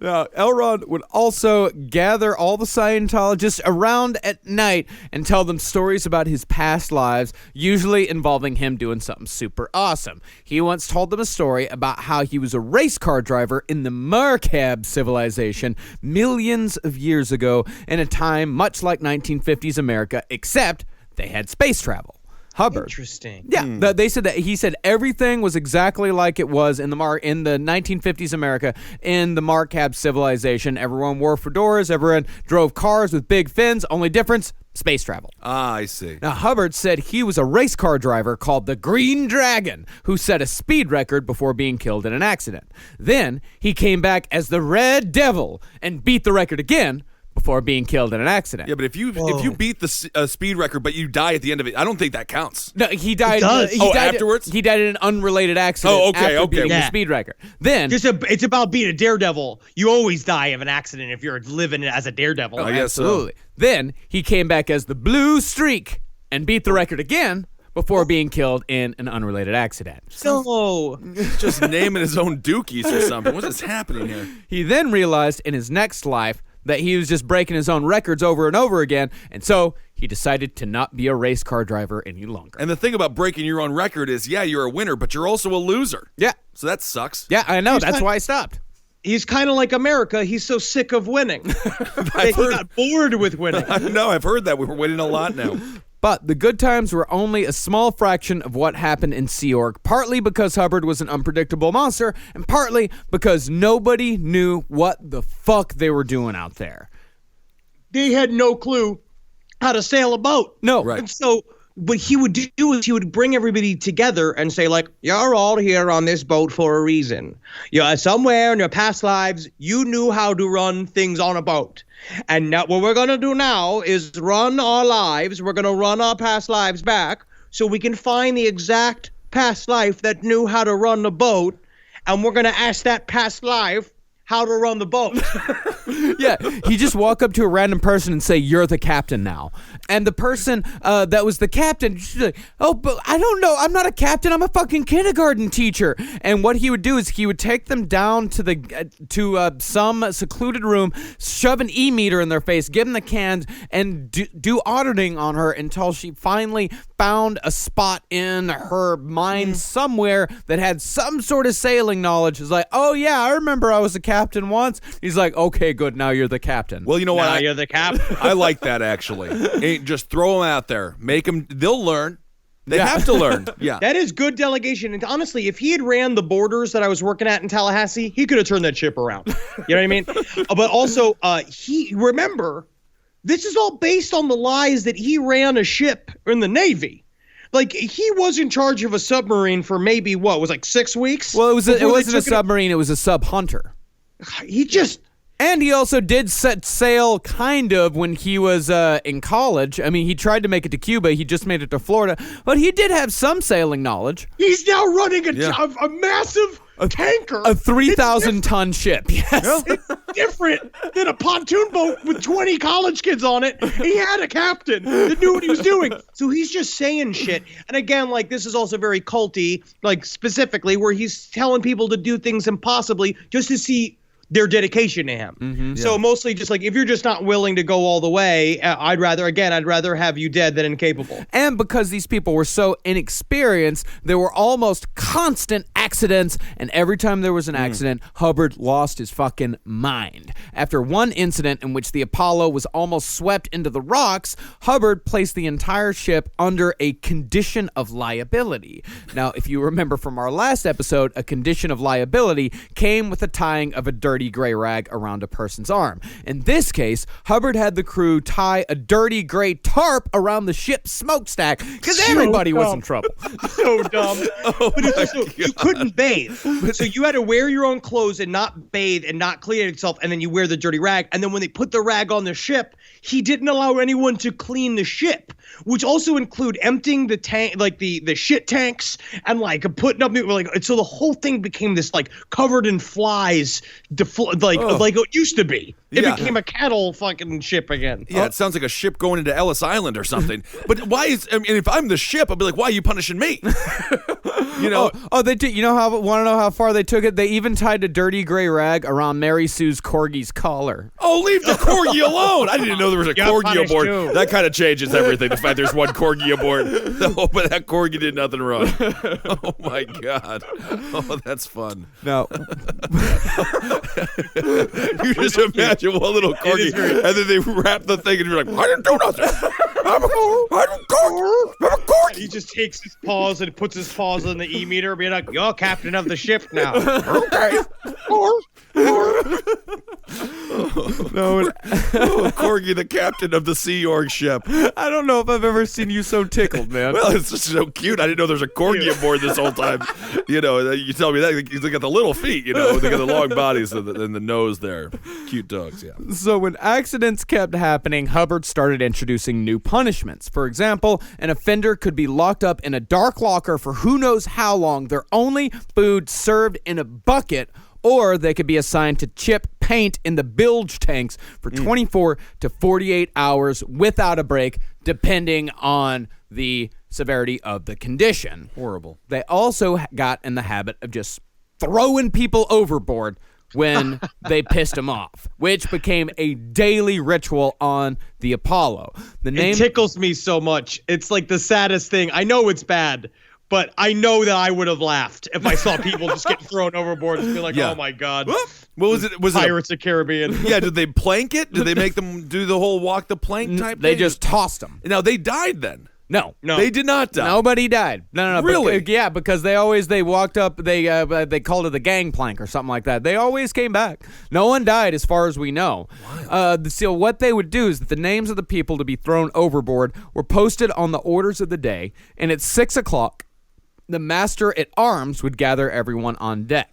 Speaker 6: Now, Elrond would also gather all the Scientologists around at night and tell them stories about his past lives, usually involving him doing something super awesome. He once told them a story about how he was a race car driver in the Marcab civilization millions of years ago in a time much like 1950s America, except they had space travel. Hubbard.
Speaker 4: Interesting.
Speaker 6: Yeah, they said that he said everything was exactly like it was in the 1950s America in the Marcab civilization. Everyone wore fedoras, everyone drove cars with big fins. Only difference, space travel.
Speaker 5: Ah, I see.
Speaker 6: Now, Hubbard said he was a race car driver called the Green Dragon who set a speed record before being killed in an accident. Then he came back as the Red Devil and beat the record again before being killed in an accident.
Speaker 5: Yeah, but if you beat the speed record but you die at the end of it, I don't think that counts.
Speaker 6: No, he died.
Speaker 5: Afterwards?
Speaker 6: He died in an unrelated accident. After beating the speed record. Then
Speaker 4: it's about being a daredevil. You always die of an accident if you're living as a daredevil.
Speaker 5: I guess
Speaker 6: absolutely. Then he came back as the Blue Streak and beat the record again before being killed in an unrelated accident.
Speaker 4: So
Speaker 5: just naming his own dookies or something. What is happening here?
Speaker 6: He then realized in his next life that he was just breaking his own records over and over again, and so he decided to not be a race car driver any longer.
Speaker 5: And the thing about breaking your own record is, yeah, you're a winner, but you're also a loser.
Speaker 6: Yeah.
Speaker 5: So that sucks.
Speaker 6: Yeah, I know. That's why I stopped.
Speaker 4: He's kind of like America. He's so sick of winning. He got bored with winning.
Speaker 5: No, I've heard that. We're winning a lot now.
Speaker 6: But the good times were only a small fraction of what happened in Sea Org, partly because Hubbard was an unpredictable monster, and partly because nobody knew what the fuck they were doing out there.
Speaker 4: They had no clue how to sail a boat.
Speaker 6: No.
Speaker 5: Right.
Speaker 4: And so what he would do is he would bring everybody together and say, like, you're all here on this boat for a reason. You're somewhere in your past lives, you knew how to run things on a boat. And now what we're going to do now is run our lives. We're going to run our past lives back so we can find the exact past life that knew how to run the boat. And we're going to ask that past life how to run the boat.
Speaker 6: Yeah, he just walk up to a random person and say, you're the captain now. And the person that was the captain, she's like, oh, but I don't know. I'm not a captain. I'm a fucking kindergarten teacher. And what he would do is he would take them down to some secluded room, shove an e-meter in their face, give them the cans, and do auditing on her until she finally found a spot in her mind somewhere that had some sort of sailing knowledge. It's like, oh, yeah, I remember I was a captain once. He's like, okay, good. Now you're the captain.
Speaker 5: Well, you know what?
Speaker 4: Now you're the captain.
Speaker 5: I like that, actually. Just throw them out there. Make them. They'll learn. They have to learn. Yeah.
Speaker 4: That is good delegation. And honestly, if he had ran the borders that I was working at in Tallahassee, he could have turned that ship around. You know what I mean? But also, remember, this is all based on the lies that he ran a ship in the Navy. like he was in charge of a submarine for maybe what was like 6 weeks.
Speaker 6: Well, it wasn't a
Speaker 4: it
Speaker 6: submarine. It was a sub hunter.
Speaker 4: He just.
Speaker 6: And he also did set sail kind of when he was in college. I mean, he tried to make it to Cuba. He just made it to Florida. But he did have some sailing knowledge.
Speaker 4: He's now running a massive tanker.
Speaker 6: A 3,000-ton ship, yes.
Speaker 4: It's different than a pontoon boat with 20 college kids on it. He had a captain that knew what he was doing. So he's just saying shit. And again, like, this is also very culty, like, specifically, where he's telling people to do things impossibly just to see their dedication to him. So mostly just like, if you're just not willing to go all the way, I'd rather have you dead than incapable.
Speaker 6: And because these people were so inexperienced, there were almost constant accidents, and every time there was an accident, Hubbard lost his fucking mind. After one incident in which the Apollo was almost swept into the rocks, Hubbard placed the entire ship under a condition of liability. Now, if you remember from our last episode, a condition of liability came with the tying of a dirty gray rag around a person's arm. In this case, Hubbard had the crew tie a dirty gray tarp around the ship's smokestack because everybody was in trouble.
Speaker 4: So dumb. But it's also, you couldn't bathe. So you had to wear your own clothes and not bathe and not clean itself, and then you wear the dirty rag. And then when they put the rag on the ship, he didn't allow anyone to clean the ship, which also include emptying the tank, like the shit tanks, and like putting up like, so the whole thing became this like covered in flies, like it used to be. It became a cattle fucking ship again.
Speaker 5: Yeah, it sounds like a ship going into Ellis Island or something. But why is? I mean, if I'm the ship, I'll be like, why are you punishing me? You know?
Speaker 6: They did. You know how? Want to know how far they took it? They even tied a dirty gray rag around Mary Sue's corgi's collar.
Speaker 5: Oh, leave the corgi alone! I didn't know there was a corgi aboard. Too. That kind of changes everything. The fact there's one corgi aboard. No, but that corgi did nothing wrong. Oh my god! Oh, that's fun.
Speaker 6: No.
Speaker 5: You just imagine one little corgi, and then they wrap the thing, and you're like, I didn't do nothing. I'm a corgi.
Speaker 4: He just takes his paws and puts his paws on the E-meter, being like, you're captain of the ship now.
Speaker 5: Okay.
Speaker 6: No,
Speaker 5: Corgi, the captain of the Sea Org ship.
Speaker 6: I don't know if I've ever seen you so tickled, man.
Speaker 5: Well, it's just so cute. I didn't know there's a corgi aboard this whole time. You know, you tell me that. They got the little feet, you know. They got the long bodies and the nose there. Cute dogs, yeah.
Speaker 6: So when accidents kept happening, Hubbard started introducing new punishments. For example, an offender could be locked up in a dark locker for who knows how long, their only food served in a bucket, or they could be assigned to chip paint in the bilge tanks for 24 to 48 hours without a break, depending on the severity of the condition.
Speaker 5: Horrible.
Speaker 6: They also got in the habit of just throwing people overboard when they pissed him off, which became a daily ritual on the Apollo.
Speaker 4: It tickles me so much. It's like the saddest thing. I know it's bad, but I know that I would have laughed if I saw people just get thrown overboard and be like, oh my God.
Speaker 5: What was it? Was
Speaker 4: Pirates of Caribbean.
Speaker 5: Yeah, did they plank it? Did they make them do the whole walk the plank type
Speaker 6: They
Speaker 5: thing?
Speaker 6: just tossed them.
Speaker 5: Now, they died then.
Speaker 6: No.
Speaker 5: They did not die.
Speaker 6: Nobody died. No.
Speaker 5: Really?
Speaker 6: Yeah, because they walked up, they called it the gangplank or something like that. They always came back. No one died as far as we know. So what they would do is that the names of the people to be thrown overboard were posted on the orders of the day, and at 6 o'clock, the master at arms would gather everyone on deck.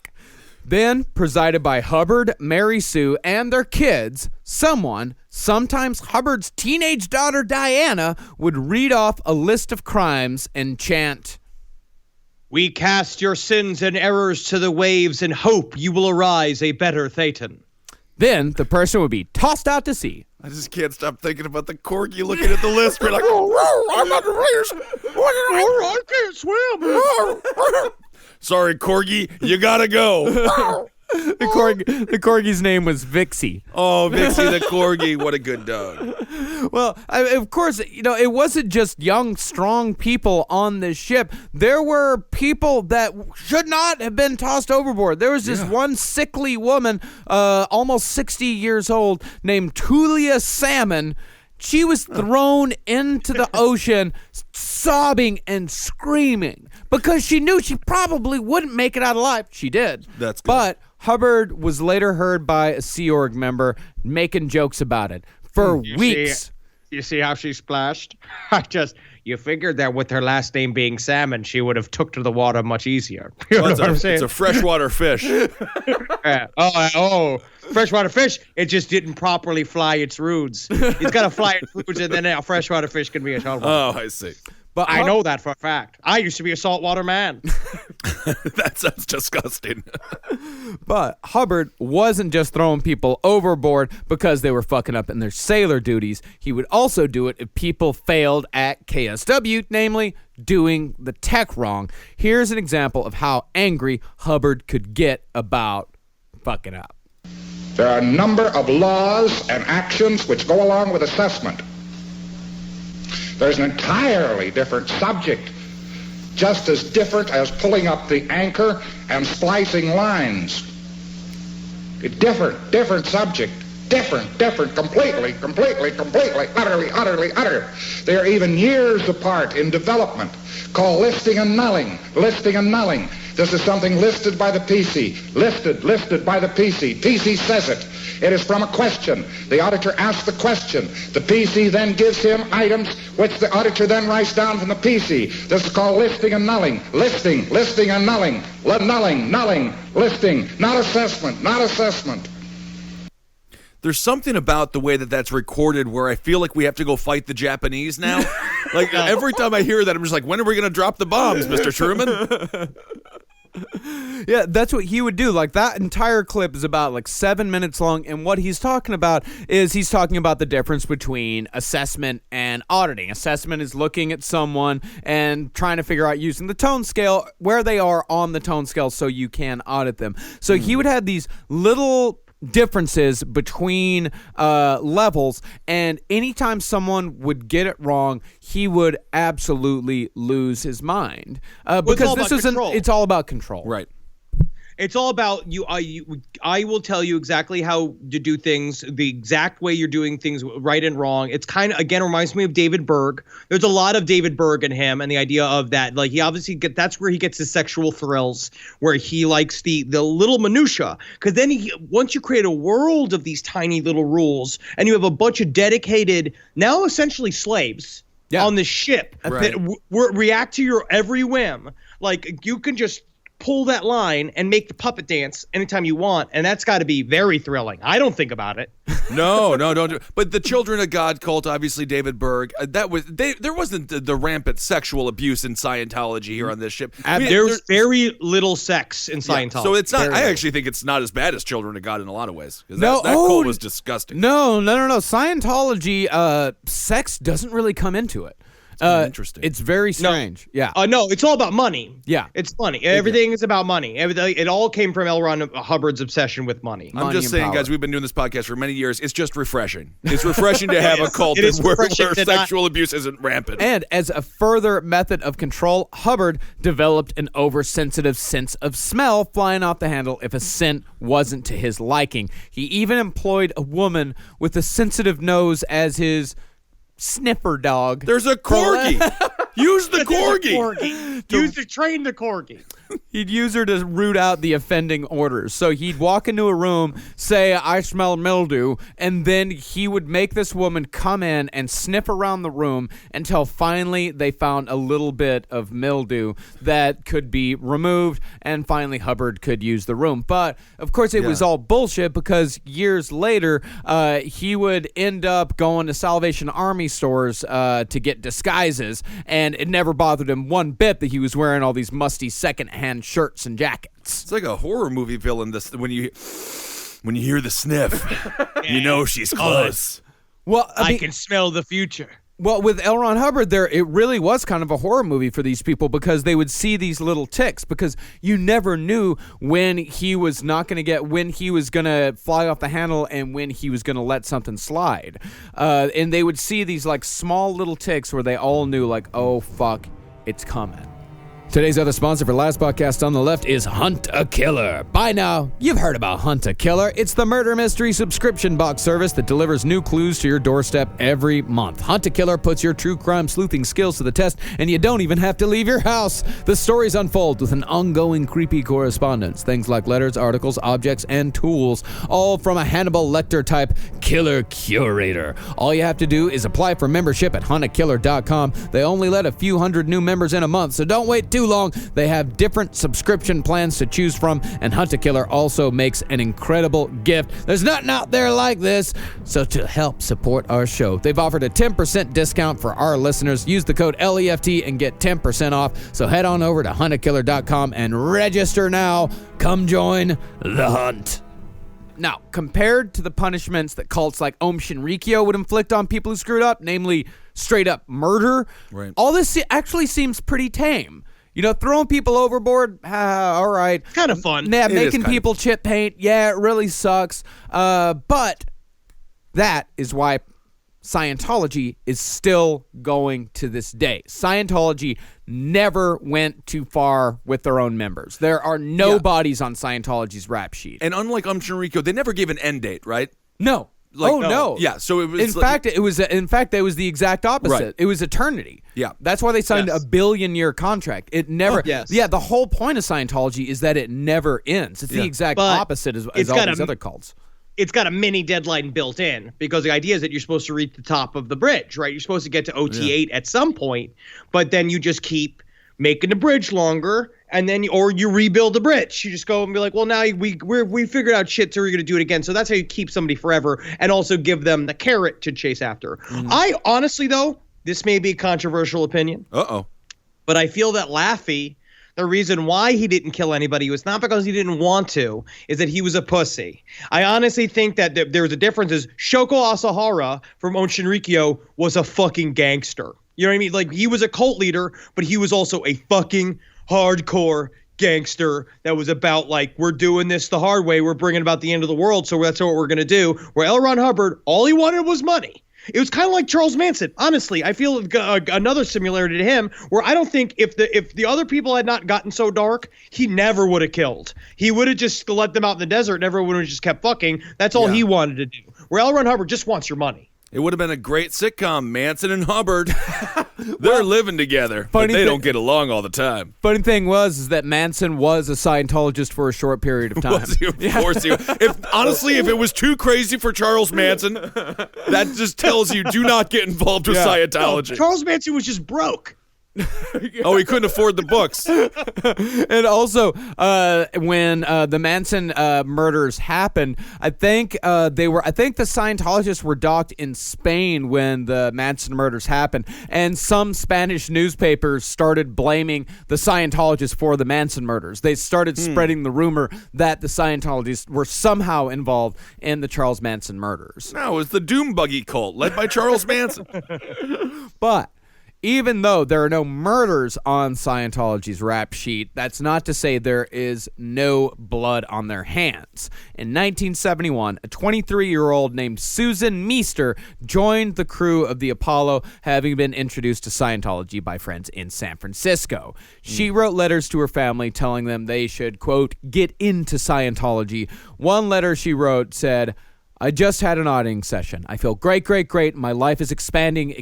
Speaker 6: Then, presided by Hubbard, Mary Sue, and their kids, someone, sometimes Hubbard's teenage daughter Diana, would read off a list of crimes and chant,
Speaker 4: "We cast your sins and errors to the waves and hope you will arise a better Thetan."
Speaker 6: Then the person would be tossed out to sea.
Speaker 5: I just can't stop thinking about the corgi looking at the list. We're like, oh, I'm not the players.
Speaker 4: I can't swim.
Speaker 5: Sorry, corgi, you gotta go.
Speaker 6: The corgi's name was Vixie.
Speaker 5: Oh, Vixie the corgi, what a good dog.
Speaker 6: Well, of course, it wasn't just young, strong people on this ship. There were people that should not have been tossed overboard. There was this one sickly woman, almost 60 years old, named Tulia Salmon. She was thrown into the ocean, sobbing and screaming because she knew she probably wouldn't make it out alive. She did.
Speaker 5: That's good.
Speaker 6: But Hubbard was later heard by a Sea Org member making jokes about it. For weeks,
Speaker 4: You see how she splashed? You figured that with her last name being Salmon, she would have took to the water much easier. You know what I'm saying?
Speaker 5: It's a freshwater fish.
Speaker 4: Freshwater fish, it just didn't properly fly its roots. It's got to fly its roots, and then a freshwater fish can be a saltwater.
Speaker 5: Oh, I see.
Speaker 6: But
Speaker 4: I know that for a fact. I used to be a saltwater man.
Speaker 5: That sounds disgusting.
Speaker 6: But Hubbard wasn't just throwing people overboard because they were fucking up in their sailor duties. He would also do it if people failed at KSW, namely doing the tech wrong. Here's an example of how angry Hubbard could get about fucking up.
Speaker 2: There are a number of laws and actions which go along with assessment. There's an entirely different subject, just as different as pulling up the anchor and splicing lines. Different subject. Different, completely, utterly. They are even years apart in development, called listing and nulling. This is something listed by the PC. Listed by the PC. PC says it. It is from a question. The auditor asks the question. The PC then gives him items which the auditor then writes down from the PC. This is called listing and nulling. Listing and nulling. Nulling, listing. Not assessment.
Speaker 5: There's something about the way that that's recorded where I feel like we have to go fight the Japanese now. Like every time I hear that, I'm just like, when are we going to drop the bombs, Mr. Truman?
Speaker 6: Yeah, that's what he would do. Like, that entire clip is about like 7 minutes long, and what he's talking about is he's talking about the difference between assessment and auditing. Assessment is looking at someone and trying to figure out, using the tone scale, where they are on the tone scale so you can audit them. So he would have these little differences between levels, and anytime someone would get it wrong, he would absolutely lose his mind because it's all about control.
Speaker 5: Right.
Speaker 4: It's all about you. I will tell you exactly how to do things, the exact way you're doing things, right and wrong. It's kind of, again, reminds me of David Berg. There's a lot of David Berg in him, and the idea of that, like, he obviously that's where he gets his sexual thrills, where he likes the little minutia. Because then once you create a world of these tiny little rules, and you have a bunch of dedicated, now essentially slaves on the ship that react to your every whim. Like, you can just pull that line and make the puppet dance anytime you want, and that's got to be very thrilling. I don't think about it.
Speaker 5: No, don't do it. But the Children of God cult, obviously David Berg, there wasn't the rampant sexual abuse in Scientology here on this ship.
Speaker 4: There's very little sex in Scientology.
Speaker 5: So it's not. I actually think it's not as bad as Children of God in a lot of ways. That cult was disgusting.
Speaker 6: No. Scientology, sex doesn't really come into it.
Speaker 5: Interesting.
Speaker 6: It's very strange.
Speaker 4: No, it's all about money.
Speaker 6: Yeah.
Speaker 4: It's money. Everything is about money. It all came from L. Ron Hubbard's obsession with money.
Speaker 5: I'm just saying, guys, we've been doing this podcast for many years. It's just refreshing. It's refreshing to have a cult where sexual abuse isn't rampant.
Speaker 6: And as a further method of control, Hubbard developed an oversensitive sense of smell, flying off the handle if a scent wasn't to his liking. He even employed a woman with a sensitive nose as His sniffer dog.
Speaker 5: There's a corgi. Use the corgi.
Speaker 4: Train the corgi.
Speaker 6: He'd use her to root out the offending orders. So he'd walk into a room, say, "I smell mildew," and then he would make this woman come in and sniff around the room until finally they found a little bit of mildew that could be removed, and finally Hubbard could use the room. But, of course, it was all bullshit, because years later, he would end up going to Salvation Army stores to get disguises, and it never bothered him one bit that he was wearing all these musty second-hand shirts and jackets.
Speaker 5: It's like a horror movie villain. When you hear the sniff, you know she's close.
Speaker 6: Well,
Speaker 4: I can smell the future.
Speaker 6: Well, with L. Ron Hubbard, it really was kind of a horror movie for these people, because they would see these little ticks, because you never knew when he was not going to when he was going to fly off the handle and when he was going to let something slide. And they would see these like small little ticks where they all knew, like, oh, fuck, it's coming. Today's other sponsor for Last Podcast on the Left is Hunt a Killer. By now, you've heard about Hunt a Killer. It's the murder mystery subscription box service that delivers new clues to your doorstep every month. Hunt a Killer puts your true crime sleuthing skills to the test, and you don't even have to leave your house. The stories unfold with an ongoing creepy correspondence. Things like letters, articles, objects, and tools, all from a Hannibal Lecter type killer curator. All you have to do is apply for membership at huntakiller.com. They only let a few hundred new members in a month, so don't wait too long. They have different subscription plans to choose from, and Hunt a Killer also makes an incredible gift. There's nothing out there like this. So to help support our show, they've offered a 10% discount for our listeners. Use the code LEFT and get 10% off. So head on over to huntakiller.com and register now. Come join the hunt. Now, compared to the punishments that cults like Om Shinrikyo would inflict on people who screwed up, namely straight up murder,
Speaker 5: right,
Speaker 6: all this actually seems pretty tame. You know, throwing people overboard, all right.
Speaker 4: Kind of fun.
Speaker 6: Yeah, making people chip paint, yeah, it really sucks. But that is why Scientology is still going to this day. Scientology never went too far with their own members. There are no bodies on Scientology's rap sheet.
Speaker 5: And unlike Om Shinrikyo, they never gave an end date, right?
Speaker 6: No. No.
Speaker 5: Yeah, so it was
Speaker 6: In fact, it was the exact opposite.
Speaker 5: Right.
Speaker 6: It was eternity.
Speaker 5: Yeah.
Speaker 6: That's why they signed a billion-year contract. It never Yeah, the whole point of Scientology is that it never ends. It's the exact opposite as all these other cults.
Speaker 4: It's got a mini deadline built in because the idea is that you're supposed to reach the top of the bridge, right? You're supposed to get to OT8 at some point, but then you just keep making the bridge longer, and then you rebuild the bridge. You just go and be like, well, now we figured out shit, so we're going to do it again. So that's how you keep somebody forever and also give them the carrot to chase after. I honestly, though, this may be a controversial opinion. But I feel that Laffy, the reason why he didn't kill anybody was not because he didn't want to, is that he was a pussy. I honestly think that there was a difference. Is Shoko Asahara from Om Shinrikyo was a fucking gangster. You know what I mean? Like, he was a cult leader, but he was also a fucking hardcore gangster that was about, like, we're doing this the hard way. We're bringing about the end of the world, so that's what we're going to do. Where L. Ron Hubbard, all he wanted was money. It was kind of like Charles Manson. Honestly, I feel another similarity to him, where I don't think if the other people had not gotten so dark, he never would have killed. He would have just let them out in the desert, and everyone would have just kept fucking. That's all he wanted to do. Where L. Ron Hubbard just wants your money.
Speaker 5: It would have been a great sitcom, Manson and Hubbard. They're living together, but they don't get along all the time.
Speaker 6: Funny thing is that Manson was a Scientologist for a short period of time.
Speaker 5: Was he? Of course he was. Honestly, if it was too crazy for Charles Manson, that just tells you do not get involved with Scientology.
Speaker 4: No, Charles Manson was just broke.
Speaker 5: Oh, he couldn't afford the books.
Speaker 6: And also, when the Manson murders happened, I think the Scientologists were docked in Spain when the Manson murders happened, and some Spanish newspapers started blaming the Scientologists for the Manson murders. They started spreading the rumor that the Scientologists were somehow involved in the Charles Manson murders.
Speaker 5: No, it was the Doom Buggy cult led by Charles Manson.
Speaker 6: But even though there are no murders on Scientology's rap sheet, that's not to say there is no blood on their hands. In 1971, a 23-year-old named Susan Meester joined the crew of the Apollo, having been introduced to Scientology by friends in San Francisco. She wrote letters to her family telling them they should, quote, get into Scientology. One letter she wrote said, I just had an auditing session. I feel great. My life is expanding,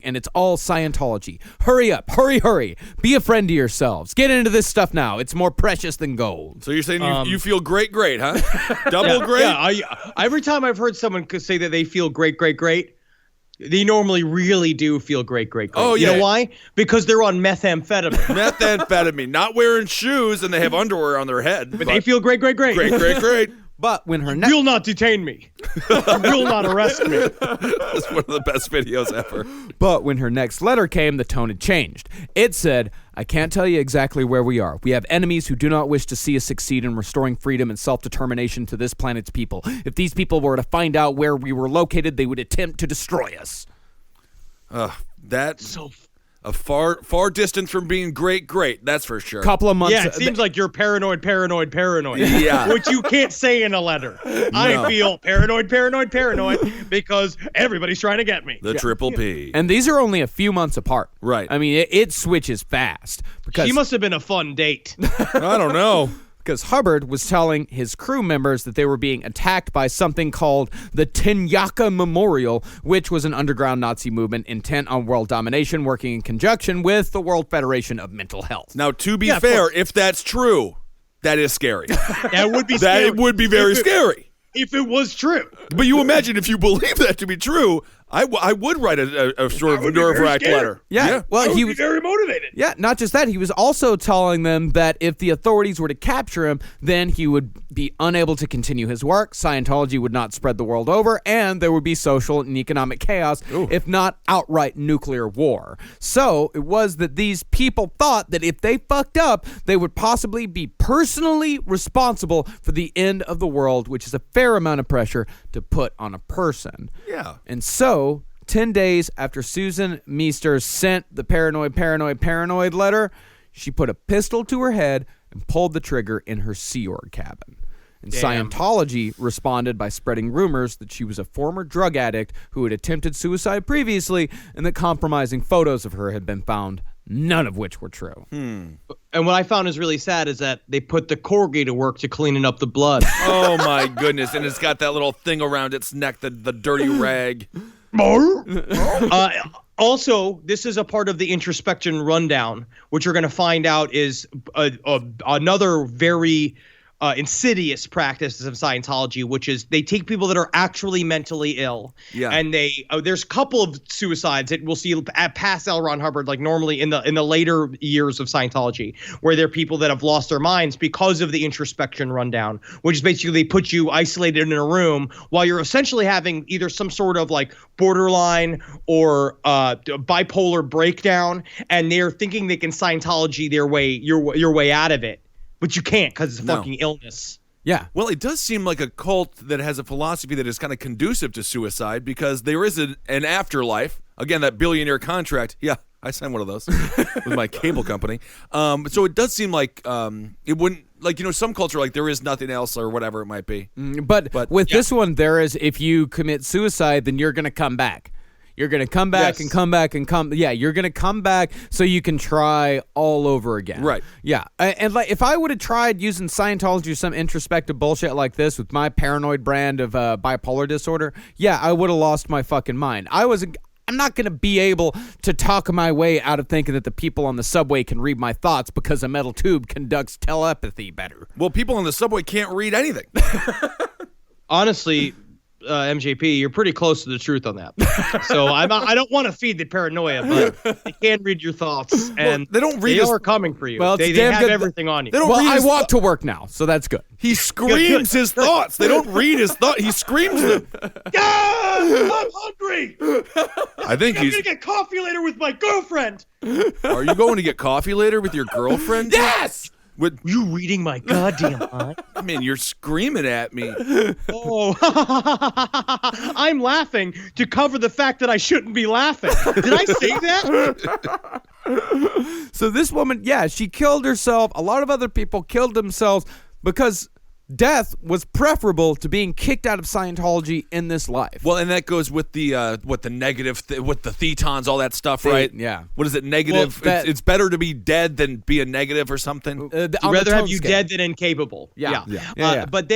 Speaker 6: and it's all Scientology. Hurry up, hurry. Be a friend to yourselves. Get into this stuff now. It's more precious than gold.
Speaker 5: So you're saying you feel great, huh? Double great?
Speaker 4: Yeah, every time I've heard someone say that they feel great, they normally really do feel great.
Speaker 5: Oh,
Speaker 4: yeah.
Speaker 5: You
Speaker 4: know why? Because they're on methamphetamine.
Speaker 5: Methamphetamine. Not wearing shoes, and they have underwear on their head.
Speaker 4: But they feel great.
Speaker 5: Great.
Speaker 6: But when her
Speaker 4: will not detain me. Will not arrest me.
Speaker 5: That's one of the best videos ever.
Speaker 6: But when her next letter came, the tone had changed. It said, I can't tell you exactly where we are. We have enemies who do not wish to see us succeed in restoring freedom and self-determination to this planet's people. If these people were to find out where we were located, they would attempt to destroy us.
Speaker 5: A far distance from being great, that's for sure.
Speaker 6: Couple of months.
Speaker 4: Yeah, it seems like you're paranoid.
Speaker 5: Yeah.
Speaker 4: Which you can't say in a letter. I feel paranoid because everybody's trying to get me.
Speaker 5: The triple P.
Speaker 6: And these are only a few months apart.
Speaker 5: Right.
Speaker 6: I mean, it switches fast. Because
Speaker 4: She must have been a fun date.
Speaker 5: I don't know.
Speaker 6: Because Hubbard was telling his crew members that they were being attacked by something called the Tenyaka Memorial, which was an underground Nazi movement intent on world domination, working in conjunction with the World Federation of Mental Health.
Speaker 5: Now, to be fair, if that's true, that is scary.
Speaker 4: That would be scary.
Speaker 5: That would be very scary.
Speaker 4: If it was true.
Speaker 5: But you imagine if you believe that to be true, I would write a sort of nerve-wracked letter.
Speaker 6: Yeah. Well,
Speaker 4: he was very motivated.
Speaker 6: Yeah, not just that. He was also telling them that if the authorities were to capture him, then he would be unable to continue his work, Scientology would not spread the world over, and there would be social and economic chaos, if not outright nuclear war. So it was that these people thought that if they fucked up, they would possibly be personally responsible for the end of the world, which is a fair amount of pressure to put on a person.
Speaker 5: Yeah.
Speaker 6: And so 10 days after Susan Meester sent the paranoid letter, she put a pistol to her head and pulled the trigger in her Sea Org cabin. And Scientology responded by spreading rumors that she was a former drug addict who had attempted suicide previously and that compromising photos of her had been found, none of which were true.
Speaker 4: And what I found is really sad is that they put the corgi to work to cleaning up the blood.
Speaker 5: Oh, my goodness. And it's got that little thing around its neck, the dirty rag.
Speaker 4: Also, this is a part of the introspection rundown, which you're going to find out is another very insidious practices of Scientology, which is they take people that are actually mentally ill, and they there's a couple of suicides that we'll see past L. Ron Hubbard, like normally in the later years of Scientology, where they're people that have lost their minds because of the introspection rundown, which is basically they put you isolated in a room while you're essentially having either some sort of like borderline or bipolar breakdown, and they're thinking they can Scientology your way out of it. But you can't because it's a fucking illness.
Speaker 6: Yeah.
Speaker 5: Well, it does seem like a cult that has a philosophy that is kind of conducive to suicide because there is an afterlife. Again, that billionaire contract. Yeah, I signed one of those with my cable company. So it does seem like it wouldn't, like, you know, some culture, like there is nothing else or whatever it might be.
Speaker 6: But with this one, there is, if you commit suicide, then you're going to come back. You're going to come back and come back and come. Yeah, you're going to come back so you can try all over again.
Speaker 5: Right.
Speaker 6: Yeah. And like, if I would have tried using Scientology or some introspective bullshit like this with my paranoid brand of bipolar disorder, yeah, I would have lost my fucking mind. I'm not going to be able to talk my way out of thinking that the people on the subway can read my thoughts because a metal tube conducts telepathy better.
Speaker 5: Well, people on the subway can't read anything.
Speaker 4: Honestly, MJP, you're pretty close to the truth on that. So I don't want to feed the paranoia, but they can read your thoughts, and
Speaker 5: they don't read.
Speaker 4: They are coming for you.
Speaker 6: Well,
Speaker 4: they have everything on you.
Speaker 6: Well, I walk to work now, so that's good.
Speaker 5: He screams his thoughts. They don't read his thoughts. He screams them.
Speaker 4: I'm hungry.
Speaker 5: I think
Speaker 4: I'm gonna get coffee later with my girlfriend.
Speaker 5: Are you going to get coffee later with your girlfriend?
Speaker 6: Yes.
Speaker 5: With
Speaker 4: you reading my goddamn mind?
Speaker 5: I mean, you're screaming at me.
Speaker 4: Oh, I'm laughing to cover the fact that I shouldn't be laughing. Did I say that?
Speaker 6: So this woman, yeah, she killed herself. A lot of other people killed themselves because death was preferable to being kicked out of Scientology in this life.
Speaker 5: Well, and that goes with the the negative, with the thetons, all that stuff, right?
Speaker 6: Yeah.
Speaker 5: What is it? Negative.
Speaker 6: Well,
Speaker 5: it's better to be dead than be a negative or something.
Speaker 4: I'd rather have you dead than incapable.
Speaker 6: Yeah.
Speaker 4: But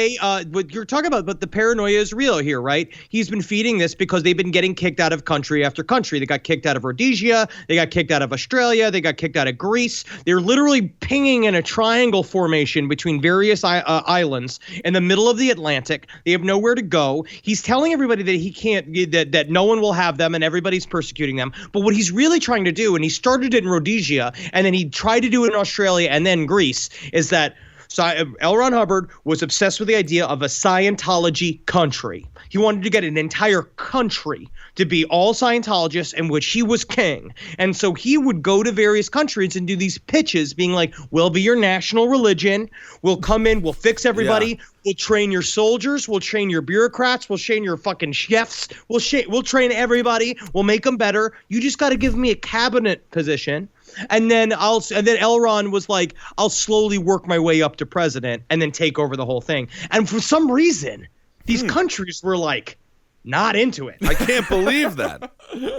Speaker 4: what you're talking about, but the paranoia is real here, right? He's been feeding this because they've been getting kicked out of country after country. They got kicked out of Rhodesia. They got kicked out of Australia. They got kicked out of Greece. They're literally pinging in a triangle formation between various islands in the middle of the Atlantic. They have nowhere to go. He's telling everybody that he can't, that no one will have them and everybody's persecuting them. But what he's really trying to do, and he started it in Rhodesia and then he tried to do it in Australia and then Greece, is that L. Ron Hubbard was obsessed with the idea of a Scientology country. He wanted to get an entire country to be all Scientologists in which he was king. And so he would go to various countries and do these pitches being like, we'll be your national religion. We'll come in. We'll fix everybody.
Speaker 5: Yeah.
Speaker 4: We'll train your soldiers. We'll train your bureaucrats. We'll train your fucking chefs. We'll train everybody. We'll make them better. You just got to give me a cabinet position. And then L. Ron was like, I'll slowly work my way up to president and then take over the whole thing. And for some reason, these countries were like, not into it.
Speaker 5: I can't believe that.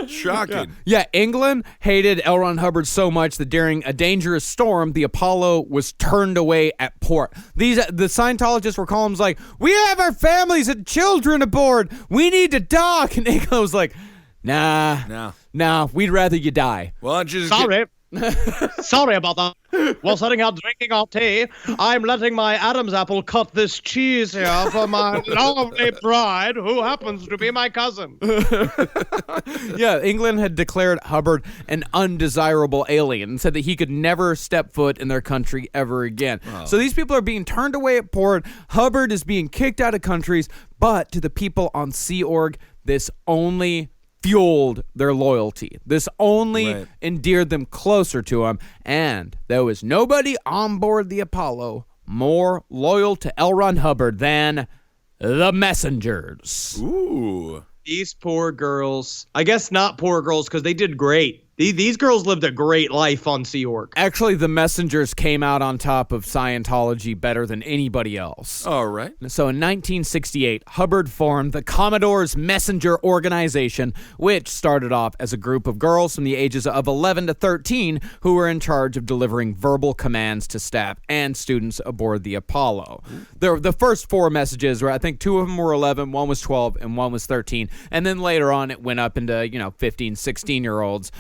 Speaker 5: Shocking.
Speaker 6: Yeah, England hated L. Ron Hubbard so much that during a dangerous storm, the Apollo was turned away at port. The Scientologists were calling him like, we have our families and children aboard. We need to dock. And England was like, nah, we'd rather you die.
Speaker 5: Well, just
Speaker 4: Sorry. Sorry about that. While sitting out drinking our tea, I'm letting my Adam's apple cut this cheese here for my lovely bride, who happens to be my cousin.
Speaker 6: Yeah, England had declared Hubbard an undesirable alien and said that he could never step foot in their country ever again. Oh. So these people are being turned away at port. Hubbard is being kicked out of countries, but to the people on Sea Org, this only fueled their loyalty. This only endeared them closer to him, and there was nobody on board the Apollo more loyal to L. Ron Hubbard than the messengers.
Speaker 5: Ooh.
Speaker 4: These poor girls. I guess not poor girls because they did great. These girls lived a great life on Sea Org.
Speaker 6: Actually, the messengers came out on top of Scientology better than anybody else.
Speaker 5: All right.
Speaker 6: So in 1968, Hubbard formed the Commodore's Messenger Organization, which started off as a group of girls from the ages of 11 to 13 who were in charge of delivering verbal commands to staff and students aboard the Apollo. The first four messages were, I think, two of them were 11, one was 12, and one was 13. And then later on, it went up into, 15, 16-year-olds.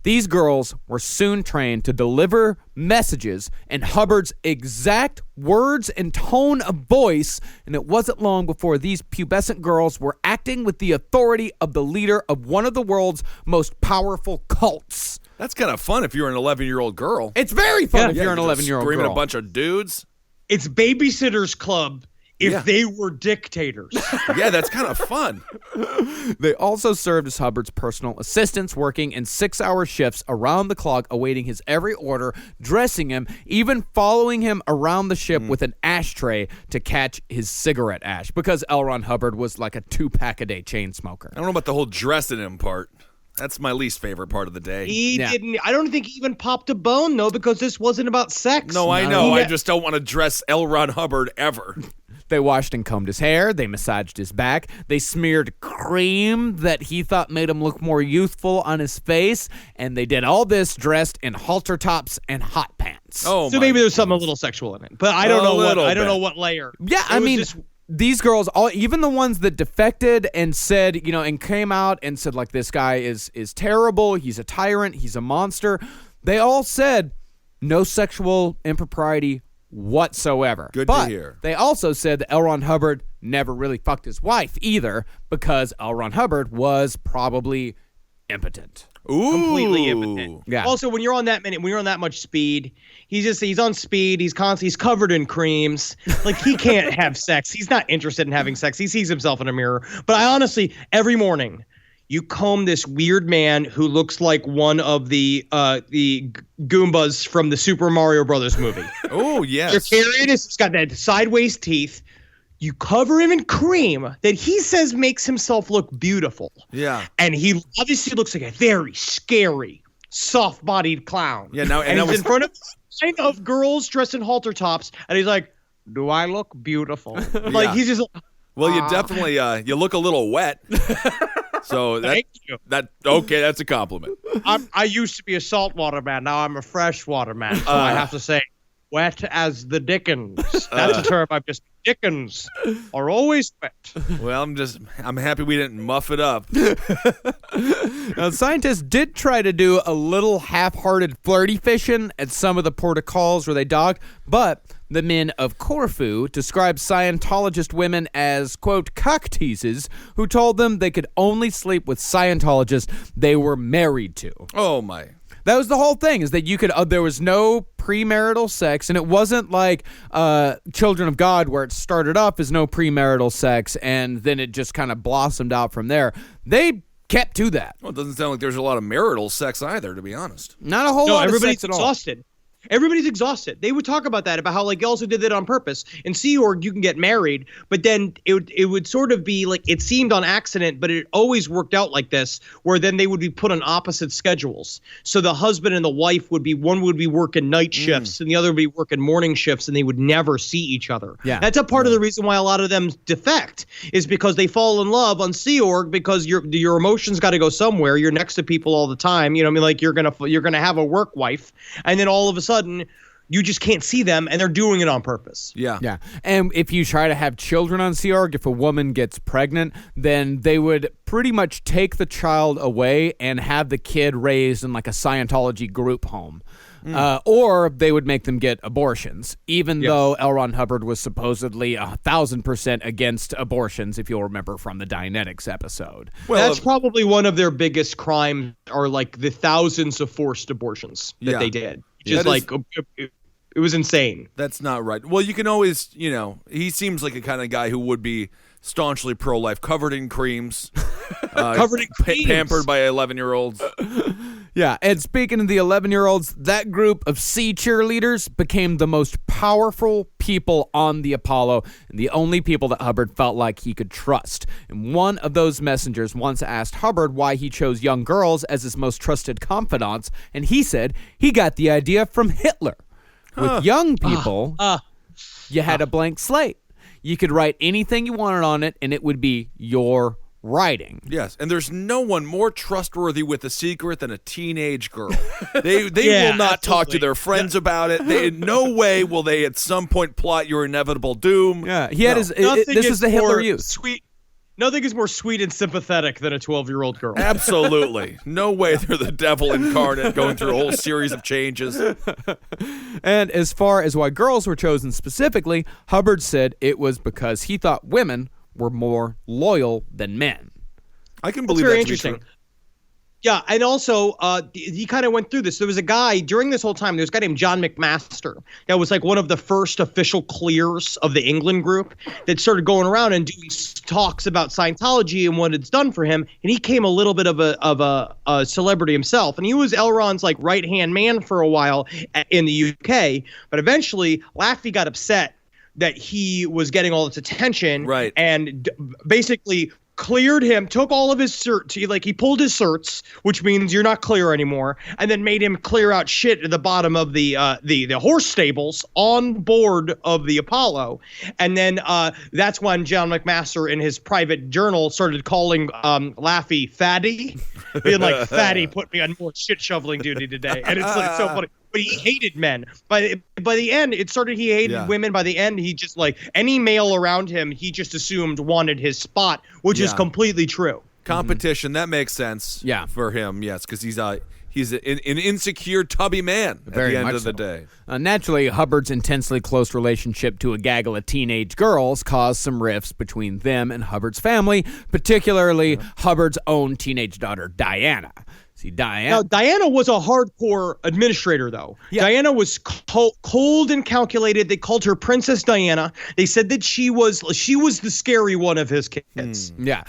Speaker 6: These girls were soon trained to deliver messages in Hubbard's exact words and tone of voice, and it wasn't long before these pubescent girls were acting with the authority of the leader of one of the world's most powerful cults.
Speaker 5: That's kind of fun if you're an 11-year-old girl.
Speaker 6: It's very fun if you're an 11-year-old girl.
Speaker 5: Screaming a bunch of dudes.
Speaker 4: It's Babysitter's Club if they were dictators.
Speaker 5: Yeah, that's kind of fun.
Speaker 6: They also served as Hubbard's personal assistants, working in 6-hour shifts around the clock, awaiting his every order, dressing him, even following him around the ship with an ashtray to catch his cigarette ash, because L. Ron Hubbard was like a 2-pack-a-day chain smoker.
Speaker 5: I don't know about the whole dressing him part. That's my least favorite part of the day.
Speaker 4: He didn't. I don't think he even popped a bone, though, because this wasn't about sex.
Speaker 5: No, I know. I just don't want to dress L. Ron Hubbard ever.
Speaker 6: They washed and combed his hair. They massaged his back. They smeared cream that he thought made him look more youthful on his face. And they did all this dressed in halter tops and hot pants.
Speaker 5: Oh,
Speaker 4: so maybe there's something a little sexual in it, but I don't know what. I don't know what layer.
Speaker 6: Yeah, I mean, these girls, even the ones that defected and said, and came out and said, like, this guy is terrible. He's a tyrant. He's a monster. They all said no sexual impropriety whatsoever.
Speaker 5: Good
Speaker 6: to
Speaker 5: hear.
Speaker 6: They also said that L. Ron Hubbard never really fucked his wife either, because L. Ron Hubbard was probably impotent.
Speaker 5: Ooh.
Speaker 4: Completely impotent.
Speaker 6: Yeah.
Speaker 4: Also, when you're on that much speed, he's on speed. He's covered in creams. Like, he can't have sex. He's not interested in having sex. He sees himself in a mirror. But I honestly, every morning, you comb this weird man who looks like one of the Goombas from the Super Mario Brothers movie.
Speaker 5: Oh, yes.
Speaker 4: You're carrying this. He's got that sideways teeth. You cover him in cream that he says makes himself look beautiful.
Speaker 5: Yeah.
Speaker 4: And he obviously looks like a very scary, soft-bodied clown.
Speaker 5: Yeah, now
Speaker 4: and he's in front of girls dressed in halter tops, and he's like, "Do I look beautiful?" Like, he's just like,
Speaker 5: well, you definitely you look a little wet. So
Speaker 4: thank you.
Speaker 5: That's a compliment.
Speaker 4: I used to be a saltwater man. Now I'm a freshwater man. So I have to say, wet as the Dickens. That's a term I've just. Dickens are always wet.
Speaker 5: Well, I'm happy we didn't muff it up.
Speaker 6: Now, scientists did try to do a little half-hearted flirty fishing at some of the protocols where they docked, but the men of Corfu described Scientologist women as, quote, cock teases, who told them they could only sleep with Scientologists they were married to.
Speaker 5: Oh, my.
Speaker 6: That was the whole thing, is that you could, there was no premarital sex, and it wasn't like Children of God, where it started off as no premarital sex, and then it just kind of blossomed out from there. They kept to that.
Speaker 5: Well, it doesn't sound like there's a lot of marital sex either, to be honest.
Speaker 6: Not a whole lot of sex at all.
Speaker 4: Exhausted. Everybody's exhausted. They would talk about that, about how, like, you also did that on purpose. In Sea Org, you can get married, but then it would sort of be like, it seemed on accident, but it always worked out like this, where then they would be put on opposite schedules. So the husband and the wife one would be working night shifts and the other would be working morning shifts, and they would never see each other.
Speaker 6: Yeah.
Speaker 4: That's a part of the reason why a lot of them defect, is because they fall in love on Sea Org, because your emotions got to go somewhere. You're next to people all the time. You know what I mean? Like, you're gonna have a work wife, and then all of a sudden you just can't see them, and they're doing it on purpose.
Speaker 5: Yeah.
Speaker 6: Yeah. And if you try to have children on Sea Org, if a woman gets pregnant, then they would pretty much take the child away and have the kid raised in like a Scientology group home. Or they would make them get abortions, even though L. Ron Hubbard was supposedly 1,000% against abortions, if you'll remember from the Dianetics episode.
Speaker 4: Well, that's probably one of their biggest crimes, are like the thousands of forced abortions that they did. Just it was insane.
Speaker 5: That's not right. Well, you can always, he seems like a kind of guy who would be staunchly pro-life, covered in creams,
Speaker 4: covered in creams,
Speaker 5: pampered by 11-year-olds.
Speaker 6: Yeah, and speaking of the 11-year-olds, that group of sea cheerleaders became the most powerful people on the Apollo, and the only people that Hubbard felt like he could trust. And one of those messengers once asked Hubbard why he chose young girls as his most trusted confidants, and he said he got the idea from Hitler. With young people, you had a blank slate. You could write anything you wanted on it, and it would be your writing.
Speaker 5: Yes, and there's no one more trustworthy with a secret than a teenage girl. They will not talk to their friends about it. In no way will they at some point plot your inevitable doom.
Speaker 6: Yeah, he had this is the Hitler youth.
Speaker 4: Nothing is more sweet and sympathetic than a 12-year-old girl.
Speaker 5: Absolutely. No way they're the devil incarnate going through a whole series of changes.
Speaker 6: And as far as why girls were chosen specifically, Hubbard said it was because he thought women were more loyal than men.
Speaker 5: I can believe
Speaker 4: that's very
Speaker 5: that to be
Speaker 4: interesting.
Speaker 5: true.
Speaker 4: Yeah, and also he kind of went through this. There was a guy during this whole time. There was a guy named John McMaster that was like one of the first official clears of the England group that started going around and doing talks about Scientology and what it's done for him. And he came a little bit of a celebrity himself, and he was L. Ron's like right hand man for a while in the UK. But eventually, Laffy got upset that he was getting all this attention,
Speaker 5: right,
Speaker 4: and basically cleared him, took all of his certs, he pulled his certs, which means you're not clear anymore, and then made him clear out shit at the bottom of the horse stables on board of the Apollo. And then that's when John McMaster in his private journal started calling Laffy Fatty, being like, Fatty put me on more shit shoveling duty today. And it's like so funny. But he hated men. By the end, it started he hated women. By the end, he just like any male around him, he just assumed wanted his spot, which is completely true.
Speaker 5: Competition, that makes sense.
Speaker 6: Yeah,
Speaker 5: for him, yes, because he's an insecure, tubby man at the end of the day.
Speaker 6: Naturally, Hubbard's intensely close relationship to a gaggle of teenage girls caused some rifts between them and Hubbard's family, particularly Hubbard's own teenage daughter, Diana. See,
Speaker 4: Diana was a hardcore administrator, though. Yeah. Diana was cold and calculated. They called her Princess Diana. They said that she was the scary one of his kids.
Speaker 6: Yeah,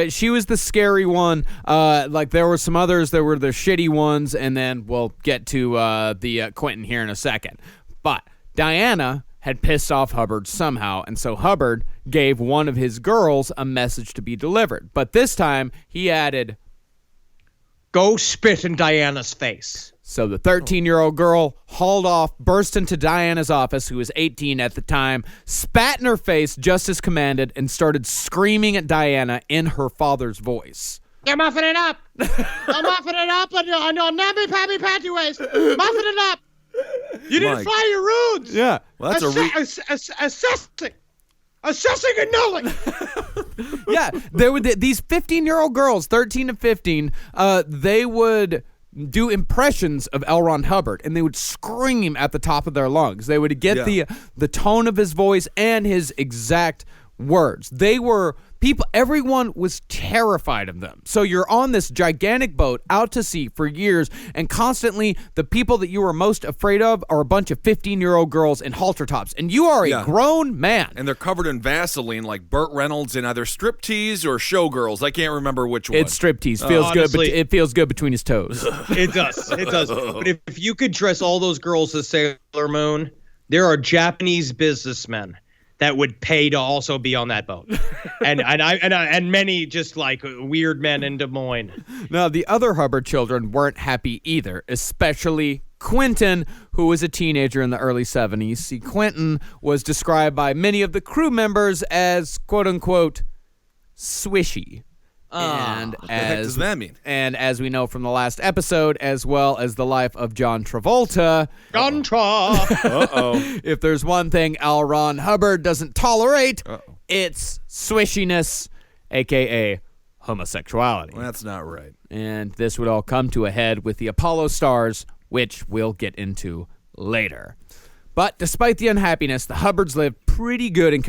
Speaker 6: she was the scary one. Like there were some others. There were the shitty ones, and then we'll get to the Quentin here in a second. But Diana had pissed off Hubbard somehow, and so Hubbard gave one of his girls a message to be delivered. But this time he added,
Speaker 4: "Go spit in Diana's face."
Speaker 6: So the 13-year-old girl hauled off, burst into Diana's office, who was 18 at the time, spat in her face just as commanded, and started screaming at Diana in her father's voice.
Speaker 4: "You're muffing it up! I'm muffing it up on your namby-pamby pantyways! Muffing it up! You didn't fly your runes!"
Speaker 6: Yeah.
Speaker 5: Well, that's
Speaker 4: assessing and knowing.
Speaker 6: Yeah, there were these 15-year-old girls, 13 to 15. They would do impressions of L. Ron Hubbard, and they would scream at the top of their lungs. They would get the tone of his voice and his exact words. They were Everyone was terrified of them. So you're on this gigantic boat out to sea for years, and constantly the people that you are most afraid of are a bunch of 15-year-old girls in halter tops, and you are a grown man.
Speaker 5: And they're covered in Vaseline like Burt Reynolds in either striptease or showgirls. I can't remember which one.
Speaker 6: It's striptease. Feels good, but it feels good between his toes.
Speaker 4: It does. It does. But if you could dress all those girls as Sailor Moon, there are Japanese businessmen that would pay to also be on that boat, and many just like weird men in Des Moines.
Speaker 6: Now, the other Hubbard children weren't happy either, especially Quentin, who was a teenager in the early 70s. See, Quentin was described by many of the crew members as quote-unquote swishy. And
Speaker 5: what the heck does that mean?
Speaker 6: And as we know from the last episode, as well as the life of John Travolta. If there's one thing L. Ron Hubbard doesn't tolerate, it's swishiness, a.k.a. homosexuality.
Speaker 5: Well, that's not right.
Speaker 6: And this would all come to a head with the Apollo stars, which we'll get into later. But despite the unhappiness, the Hubbards lived pretty good in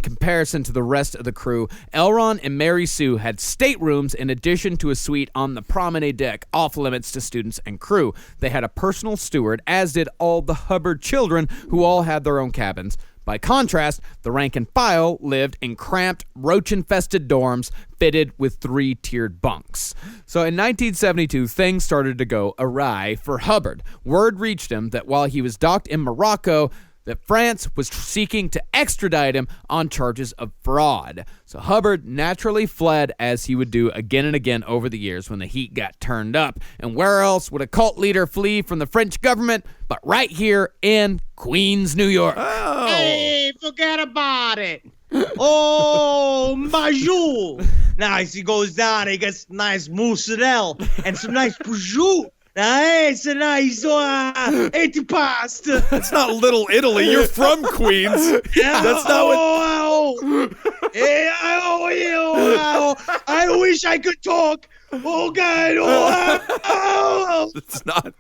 Speaker 6: comparison to the rest of the crew. Elron and Mary Sue had staterooms in addition to a suite on the promenade deck, off limits to students and crew. They had a personal steward, as did all the Hubbard children, who all had their own cabins. By contrast, the rank and file lived in cramped, roach-infested dorms fitted with 3-tiered bunks. So in 1972, things started to go awry for Hubbard. Word reached him that while he was docked in Morocco, that France was seeking to extradite him on charges of fraud. So Hubbard naturally fled, as he would do again and again over the years when the heat got turned up. And where else would a cult leader flee from the French government but right here in Queens, New York?
Speaker 4: Oh. Hey, forget about it. Oh, bonjour. Nice, he goes down, he gets nice mozzarella and some nice prosciutto. It's a nice pasta.
Speaker 5: That's not Little Italy. You're from Queens. That's not what.
Speaker 4: I wish I could talk. Oh God.
Speaker 5: It's not.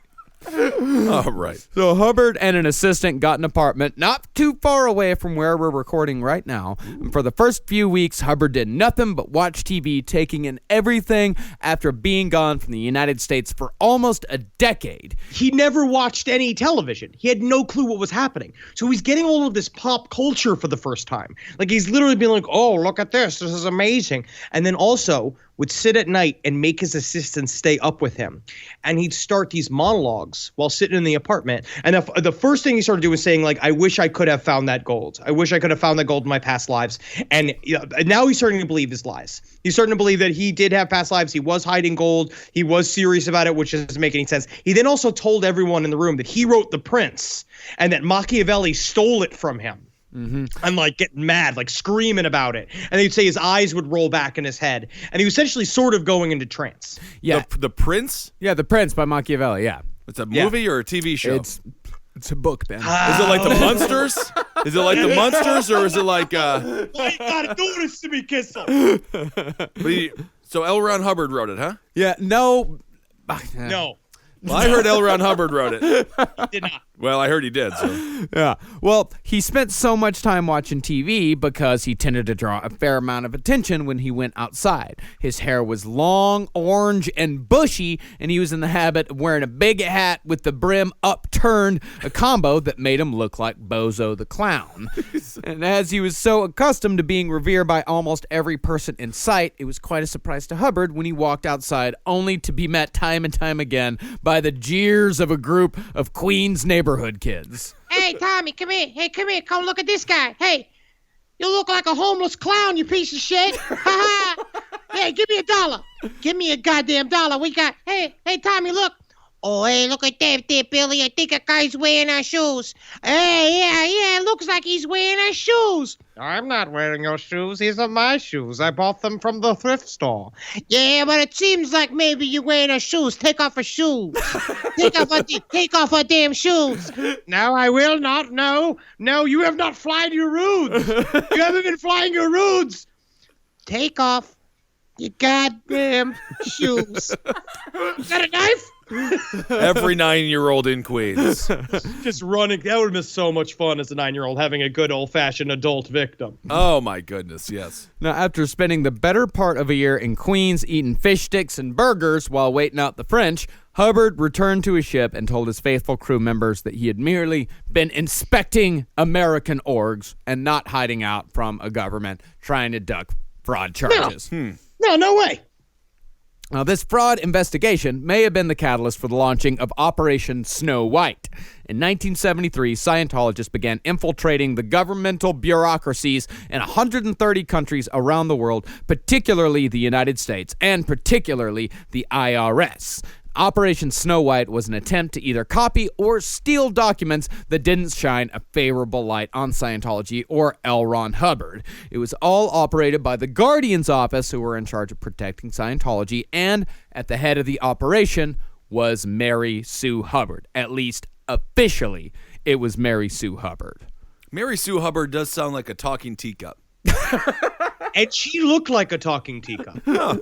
Speaker 5: All right.
Speaker 6: So Hubbard and an assistant got an apartment not too far away from where we're recording right now. And for the first few weeks, Hubbard did nothing but watch TV, taking in everything after being gone from the United States for almost a decade.
Speaker 4: He never watched any television. He had no clue what was happening. So he's getting all of this pop culture for the first time. Like, he's literally being like, oh, look at this. This is amazing. And then also would sit at night and make his assistants stay up with him. And he'd start these monologues while sitting in the apartment. And the first thing he started doing was saying, like, I wish I could have found that gold. I wish I could have found that gold in my past lives. And now he's starting to believe his lies. He's starting to believe that he did have past lives. He was hiding gold. He was serious about it, which doesn't make any sense. He then also told everyone in the room that he wrote The Prince and that Machiavelli stole it from him. Mm-hmm. And like getting mad, like screaming about it. And they'd say his eyes would roll back in his head. And he was essentially sort of going into trance.
Speaker 6: Yeah.
Speaker 5: The Prince?
Speaker 6: Yeah, The Prince by Machiavelli, yeah.
Speaker 5: It's a movie or a TV show?
Speaker 6: It's a book, Ben.
Speaker 5: Is it like The Munsters? Is it like The Munsters, or is it like...
Speaker 4: Why you gotta do this to me, Kissel?
Speaker 5: So L. Ron Hubbard wrote it, huh?
Speaker 6: Yeah, no.
Speaker 4: No.
Speaker 5: Well, I heard L. Ron Hubbard wrote it.
Speaker 4: He did not.
Speaker 5: Well, I heard he did, so.
Speaker 6: Yeah. Well, he spent so much time watching TV because he tended to draw a fair amount of attention when he went outside. His hair was long, orange, and bushy, and he was in the habit of wearing a big hat with the brim upturned, a combo that made him look like Bozo the Clown. And as he was so accustomed to being revered by almost every person in sight, it was quite a surprise to Hubbard when he walked outside, only to be met time and time again by the jeers of a group of Queens neighborhood kids.
Speaker 7: Hey, Tommy, come here. Hey, come here. Come look at this guy. Hey, you look like a homeless clown, you piece of shit. Ha ha. Hey, give me $1. Give me a goddamn $1. We got, hey, Tommy, look. Oh, hey, look at that there, Billy. I think a guy's wearing our shoes. Hey, yeah, it looks like he's wearing our shoes.
Speaker 4: I'm not wearing your shoes. These are my shoes. I bought them from the thrift store.
Speaker 7: Yeah, but it seems like maybe you're wearing our shoes. Take off our shoes. Take off our damn shoes.
Speaker 4: No, I will not. No, you have not flying your roods. You haven't been flying your roods.
Speaker 7: Take off your goddamn shoes.
Speaker 4: Is that a knife?
Speaker 5: Every 9-year-old in Queens.
Speaker 4: Just running. That would have been so much fun as a 9-year-old having a good old-fashioned adult victim.
Speaker 5: Oh, my goodness, yes.
Speaker 6: Now, after spending the better part of a year in Queens eating fish sticks and burgers while waiting out the French, Hubbard returned to his ship and told his faithful crew members that he had merely been inspecting American orgs and not hiding out from a government trying to duck fraud charges.
Speaker 4: No way.
Speaker 6: Now, this fraud investigation may have been the catalyst for the launching of Operation Snow White. In 1973, Scientologists began infiltrating the governmental bureaucracies in 130 countries around the world, particularly the United States, and particularly the IRS. Operation Snow White was an attempt to either copy or steal documents that didn't shine a favorable light on Scientology or L. Ron Hubbard. It was all operated by the Guardian's office, who were in charge of protecting Scientology, and at the head of the operation was Mary Sue Hubbard. At least officially, it was Mary Sue Hubbard.
Speaker 5: Mary Sue Hubbard does sound like a talking teacup.
Speaker 4: And she looked like a talking teacup.
Speaker 6: Now,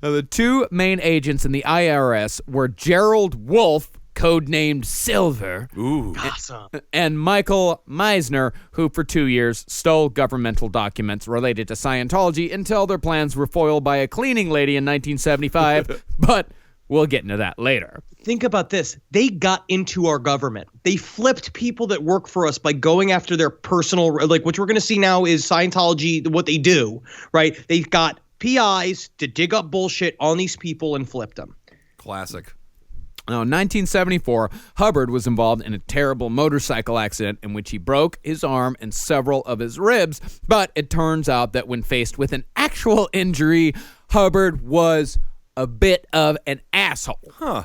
Speaker 6: the two main agents in the IRS were Gerald Wolfe, codenamed Silver,
Speaker 4: Awesome.
Speaker 6: and Michael Meisner, who for 2 years stole governmental documents related to Scientology until their plans were foiled by a cleaning lady in 1975, but we'll get into that later.
Speaker 4: Think about this. They got into our government. They flipped people that work for us by going after their personal, like what we're going to see now is Scientology, what they do, right? They got PIs to dig up bullshit on these people and flip them.
Speaker 5: Classic.
Speaker 6: Now, in 1974, Hubbard was involved in a terrible motorcycle accident in which he broke his arm and several of his ribs, but it turns out that when faced with an actual injury, Hubbard was a bit of an asshole.
Speaker 5: Huh.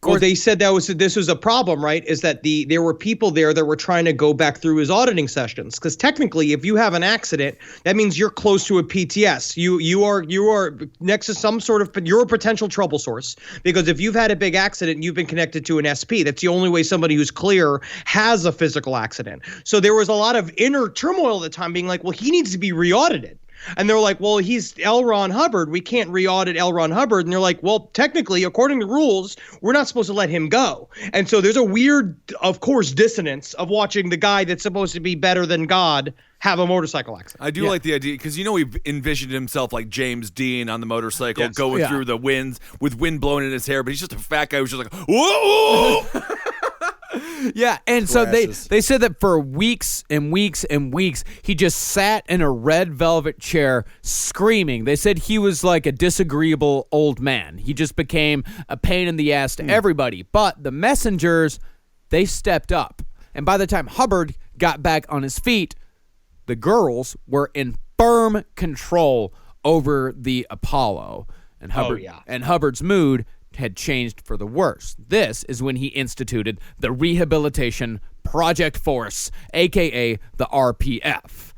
Speaker 4: Well, they said this was a problem, right? Is that there were people there that were trying to go back through his auditing sessions, because technically, if you have an accident, that means you're close to a PTS. You are next to some sort of, you're a potential trouble source, because if you've had a big accident and you've been connected to an SP, that's the only way somebody who's clear has a physical accident. So there was a lot of inner turmoil at the time, being like, well, he needs to be re-audited. And they're like, well, he's L. Ron Hubbard. We can't re-audit L. Ron Hubbard. And they're like, well, technically, according to rules, we're not supposed to let him go. And so there's a weird, of course, dissonance of watching the guy that's supposed to be better than God have a motorcycle accident.
Speaker 5: I do like the idea, because he envisioned himself like James Dean on the motorcycle, going through the winds with wind blowing in his hair, but he's just a fat guy who's just like, whoa!
Speaker 6: Yeah, and so they said that for weeks and weeks and weeks, he just sat in a red velvet chair screaming. They said he was like a disagreeable old man. He just became a pain in the ass to everybody. But the messengers, they stepped up. And by the time Hubbard got back on his feet, the girls were in firm control over the Apollo. And Hubbard's mood had changed for the worse. This is when he instituted the Rehabilitation Project Force, aka the RPF.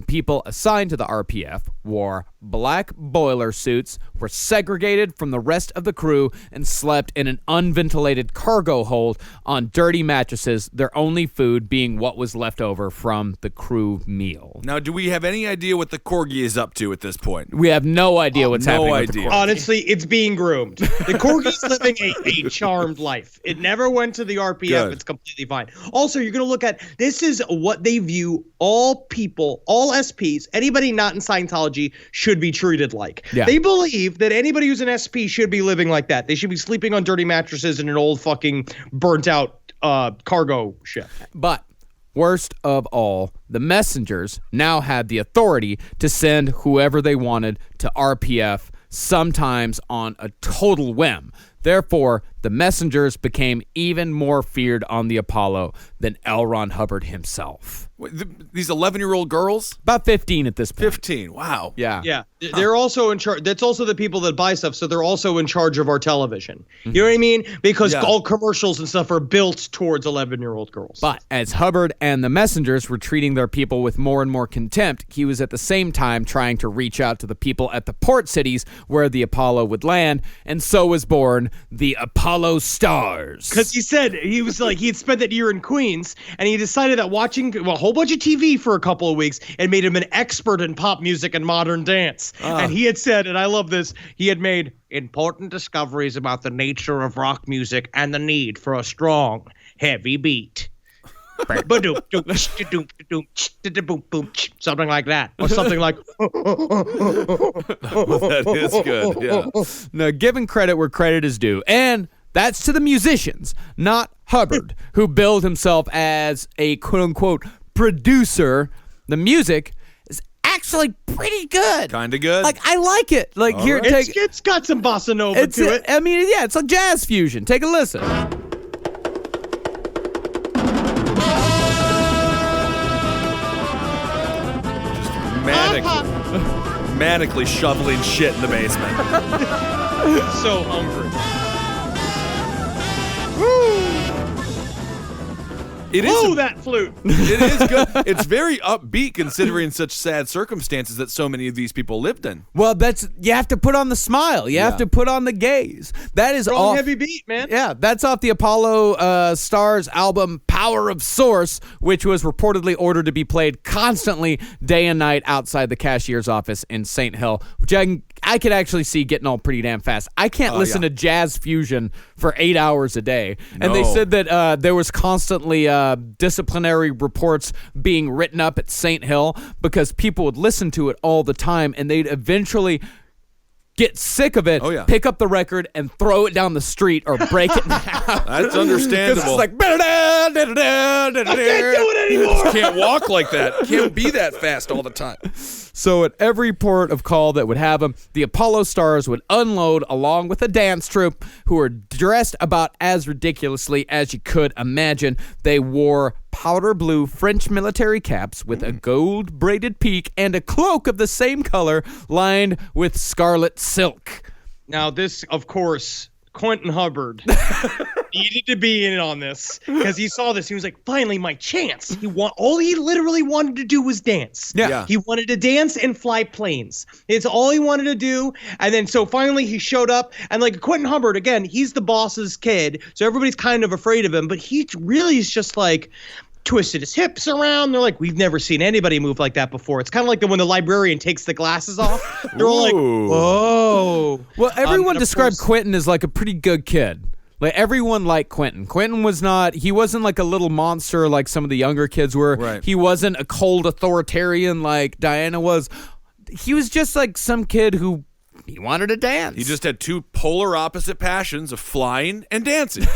Speaker 6: People assigned to the RPF wore black boiler suits, were segregated from the rest of the crew, and slept in an unventilated cargo hold on dirty mattresses, their only food being what was left over from the crew meal.
Speaker 5: Now, do we have any idea what the Corgi is up to at this point?
Speaker 6: We have no idea what's happening with the Corgi.
Speaker 4: Honestly, it's being groomed. The Corgi's living a charmed life. It never went to the RPF.
Speaker 5: Good.
Speaker 4: It's completely fine. Also, you're going to look at, this is what they view all people, all SPs, anybody not in Scientology should be treated like.
Speaker 6: Yeah.
Speaker 4: They believe that anybody who's an SP should be living like that. They should be sleeping on dirty mattresses in an old fucking burnt out cargo ship.
Speaker 6: But worst of all, the messengers now had the authority to send whoever they wanted to RPF, sometimes on a total whim. Therefore, the messengers became even more feared on the Apollo than L. Ron Hubbard himself.
Speaker 5: Wait, these 11-year-old girls?
Speaker 6: About 15 at this point.
Speaker 5: 15. Wow.
Speaker 6: Yeah.
Speaker 4: Yeah. They're also in charge. That's also the people that buy stuff. So they're also in charge of our television. You know what I mean? Because all commercials and stuff are built towards 11-year-old girls.
Speaker 6: But as Hubbard and the messengers were treating their people with more and more contempt, he was at the same time trying to reach out to the people at the port cities where the Apollo would land. And so was born the Apollo Stars.
Speaker 4: Because he said he had spent that year in Queens, and he decided that watching a whole bunch of TV for a couple of weeks had made him an expert in pop music and modern dance. And he had said, and I love this, he had made important discoveries about the nature of rock music and the need for a strong, heavy beat. Something like that, or something like.
Speaker 5: That is good. Yeah.
Speaker 6: Now, giving credit where credit is due, and that's to the musicians, not Hubbard, who billed himself as a quote-unquote producer. The music is actually pretty good.
Speaker 5: Kind of good.
Speaker 6: Like, I like it. Like,
Speaker 5: All
Speaker 6: here,
Speaker 5: right.
Speaker 4: It's got some bossa nova to it.
Speaker 6: I mean, yeah, it's like jazz fusion. Take a listen.
Speaker 5: Manically shoveling shit in the basement.
Speaker 4: So hungry.
Speaker 5: It is
Speaker 4: that flute.
Speaker 5: It is good. It's very upbeat considering such sad circumstances that so many of these people lived in.
Speaker 6: Well, you have to put on the smile. You have to put on the gaze. That is
Speaker 4: Strong,
Speaker 6: off,
Speaker 4: heavy beat, man.
Speaker 6: Yeah, that's off the Apollo Stars album Power of Source, which was reportedly ordered to be played constantly day and night outside the cashier's office in St. Hill, which I could actually see getting all pretty damn fast. I can't listen to jazz fusion for 8 hours a day. And they said that there was constantly disciplinary reports being written up at St. Hill because people would listen to it all the time, and they'd eventually get sick of it, pick up the record, and throw it down the street or break it in half.
Speaker 5: That's understandable.
Speaker 6: It's like,
Speaker 4: I can't do it anymore.
Speaker 5: Can't walk like that. Can't be that fast all the time.
Speaker 6: So at every port of call that would have them, the Apollo Stars would unload along with a dance troupe who were dressed about as ridiculously as you could imagine. They wore powder blue French military caps with a gold braided peak and a cloak of the same color lined with scarlet silk.
Speaker 4: Now this, of course, Quentin Hubbard needed to be in on this because he saw this. He was like, finally, my chance. All he literally wanted to do was dance.
Speaker 6: Yeah.
Speaker 4: He wanted to dance and fly planes. It's all he wanted to do. And then so finally he showed up, and like Quentin Hubbard, again, he's the boss's kid. So everybody's kind of afraid of him, but he really is just like twisted his hips around. They're like, we've never seen anybody move like that before. It's kind of like when the librarian takes the glasses off. They're all like, whoa.
Speaker 6: Well, everyone described Quentin as like a pretty good kid. Like, everyone liked Quentin. Quentin he wasn't like a little monster like some of the younger kids were.
Speaker 5: Right.
Speaker 6: He wasn't a cold authoritarian like Diana was. He was just like some kid who he wanted to dance.
Speaker 5: He just had two polar opposite passions of flying and dancing.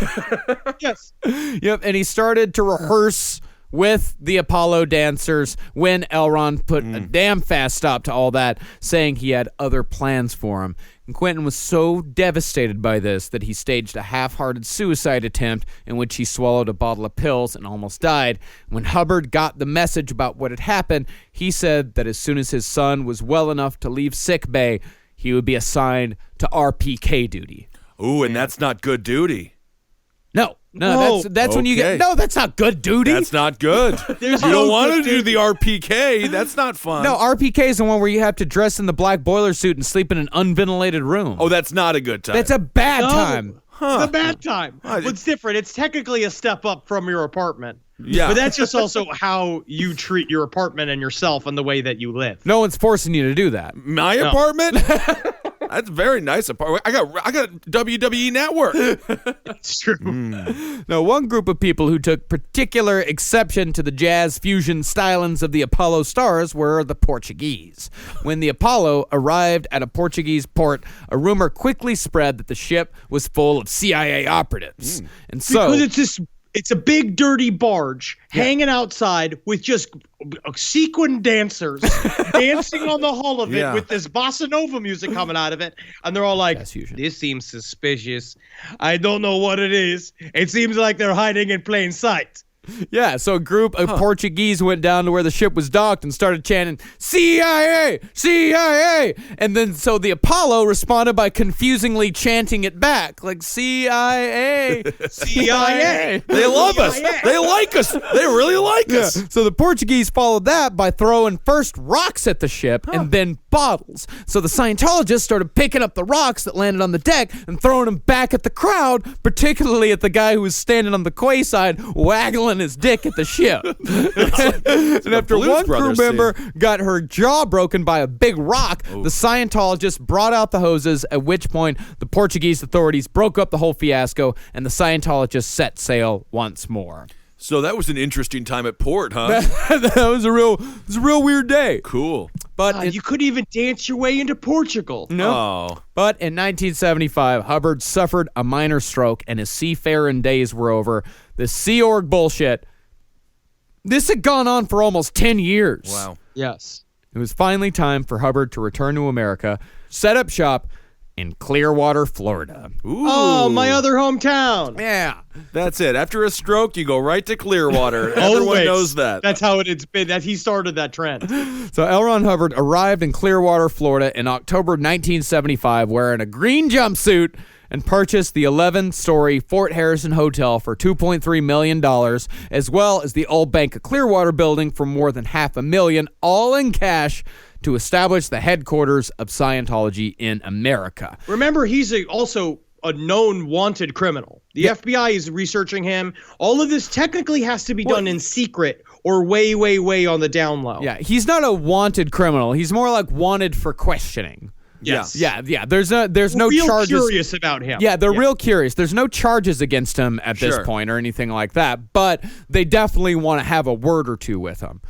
Speaker 4: Yes.
Speaker 6: Yep, and he started to rehearse with the Apollo dancers when L. Ron put a damn fast stop to all that, saying he had other plans for him. And Quentin was so devastated by this that he staged a half-hearted suicide attempt in which he swallowed a bottle of pills and almost died. When Hubbard got the message about what had happened, he said that as soon as his son was well enough to leave sick bay, he would be assigned to RPK duty.
Speaker 5: Ooh, and that's not good duty.
Speaker 6: No, that's when you get.
Speaker 5: Okay.
Speaker 6: No, that's not good duty.
Speaker 5: That's not good. You don't want to do the RPK. That's not fun.
Speaker 6: No, RPK is the one where you have to dress in the black boiler suit and sleep in an unventilated room.
Speaker 5: Oh, that's not a good time.
Speaker 6: That's a bad time.
Speaker 4: It's a bad time. It's different. It's technically a step up from your apartment.
Speaker 5: Yeah.
Speaker 4: But that's just also how you treat your apartment and yourself and the way that you live.
Speaker 6: No one's forcing you to do that.
Speaker 5: My apartment? That's a very nice apartment. I got WWE Network.
Speaker 4: It's true.
Speaker 6: Now, one group of people who took particular exception to the jazz fusion stylings of the Apollo Stars were the Portuguese. When the Apollo arrived at a Portuguese port, a rumor quickly spread that the ship was full of CIA operatives. And so
Speaker 4: Because it's a big dirty barge hanging outside with just sequin dancers dancing on the hull of it with this bossa nova music coming out of it. And they're all like, this seems suspicious. I don't know what it is. It seems like they're hiding in plain sight.
Speaker 6: Yeah, so a group of Portuguese went down to where the ship was docked and started chanting, CIA! CIA! And then so the Apollo responded by confusingly chanting it back, like CIA! CIA!
Speaker 5: They love us. They like us. They really like us.
Speaker 6: So the Portuguese followed that by throwing first rocks at the ship and then bottles. So the Scientologists started picking up the rocks that landed on the deck and throwing them back at the crowd, particularly at the guy who was standing on the quay side waggling his dick at the ship. And after
Speaker 5: Blues
Speaker 6: one crew
Speaker 5: Brothers
Speaker 6: member got her jaw broken by a big rock, the Scientologists brought out the hoses, at which point the Portuguese authorities broke up the whole fiasco and the Scientologists set sail once more.
Speaker 5: So that was an interesting time at port, huh?
Speaker 6: That was a real weird day.
Speaker 5: Cool.
Speaker 6: But
Speaker 4: You couldn't even dance your way into Portugal.
Speaker 6: no.
Speaker 5: Oh.
Speaker 6: But in 1975, Hubbard suffered a minor stroke and his seafaring days were over. The Sea Org bullshit, this had gone on for almost 10 years.
Speaker 5: Wow.
Speaker 4: Yes.
Speaker 6: It was finally time for Hubbard to return to America, set up shop in Clearwater, Florida.
Speaker 5: Ooh.
Speaker 4: Oh, my other hometown.
Speaker 6: Yeah.
Speaker 5: That's it. After a stroke, you go right to Clearwater. Everyone
Speaker 4: Always.
Speaker 5: knows that.
Speaker 4: That's how it's been. That he started that trend.
Speaker 6: So L. Ron Hubbard arrived in Clearwater, Florida in October 1975 wearing a green jumpsuit and purchased the 11-story Fort Harrison Hotel for $2.3 million, as well as the Old Bank of Clearwater building for more than $500,000, all in cash, to establish the headquarters of Scientology in America.
Speaker 4: Remember, he's also a known wanted criminal. The FBI is researching him. All of this technically has to be done in secret or way, way, way on the down low.
Speaker 6: Yeah, he's not a wanted criminal. He's more like wanted for questioning.
Speaker 4: Yes.
Speaker 6: Yeah. There's no
Speaker 4: real
Speaker 6: charges.
Speaker 4: Curious about him.
Speaker 6: Yeah, they're real curious. There's no charges against him at this
Speaker 5: Sure.
Speaker 6: point or anything like that, but they definitely want to have a word or two with him.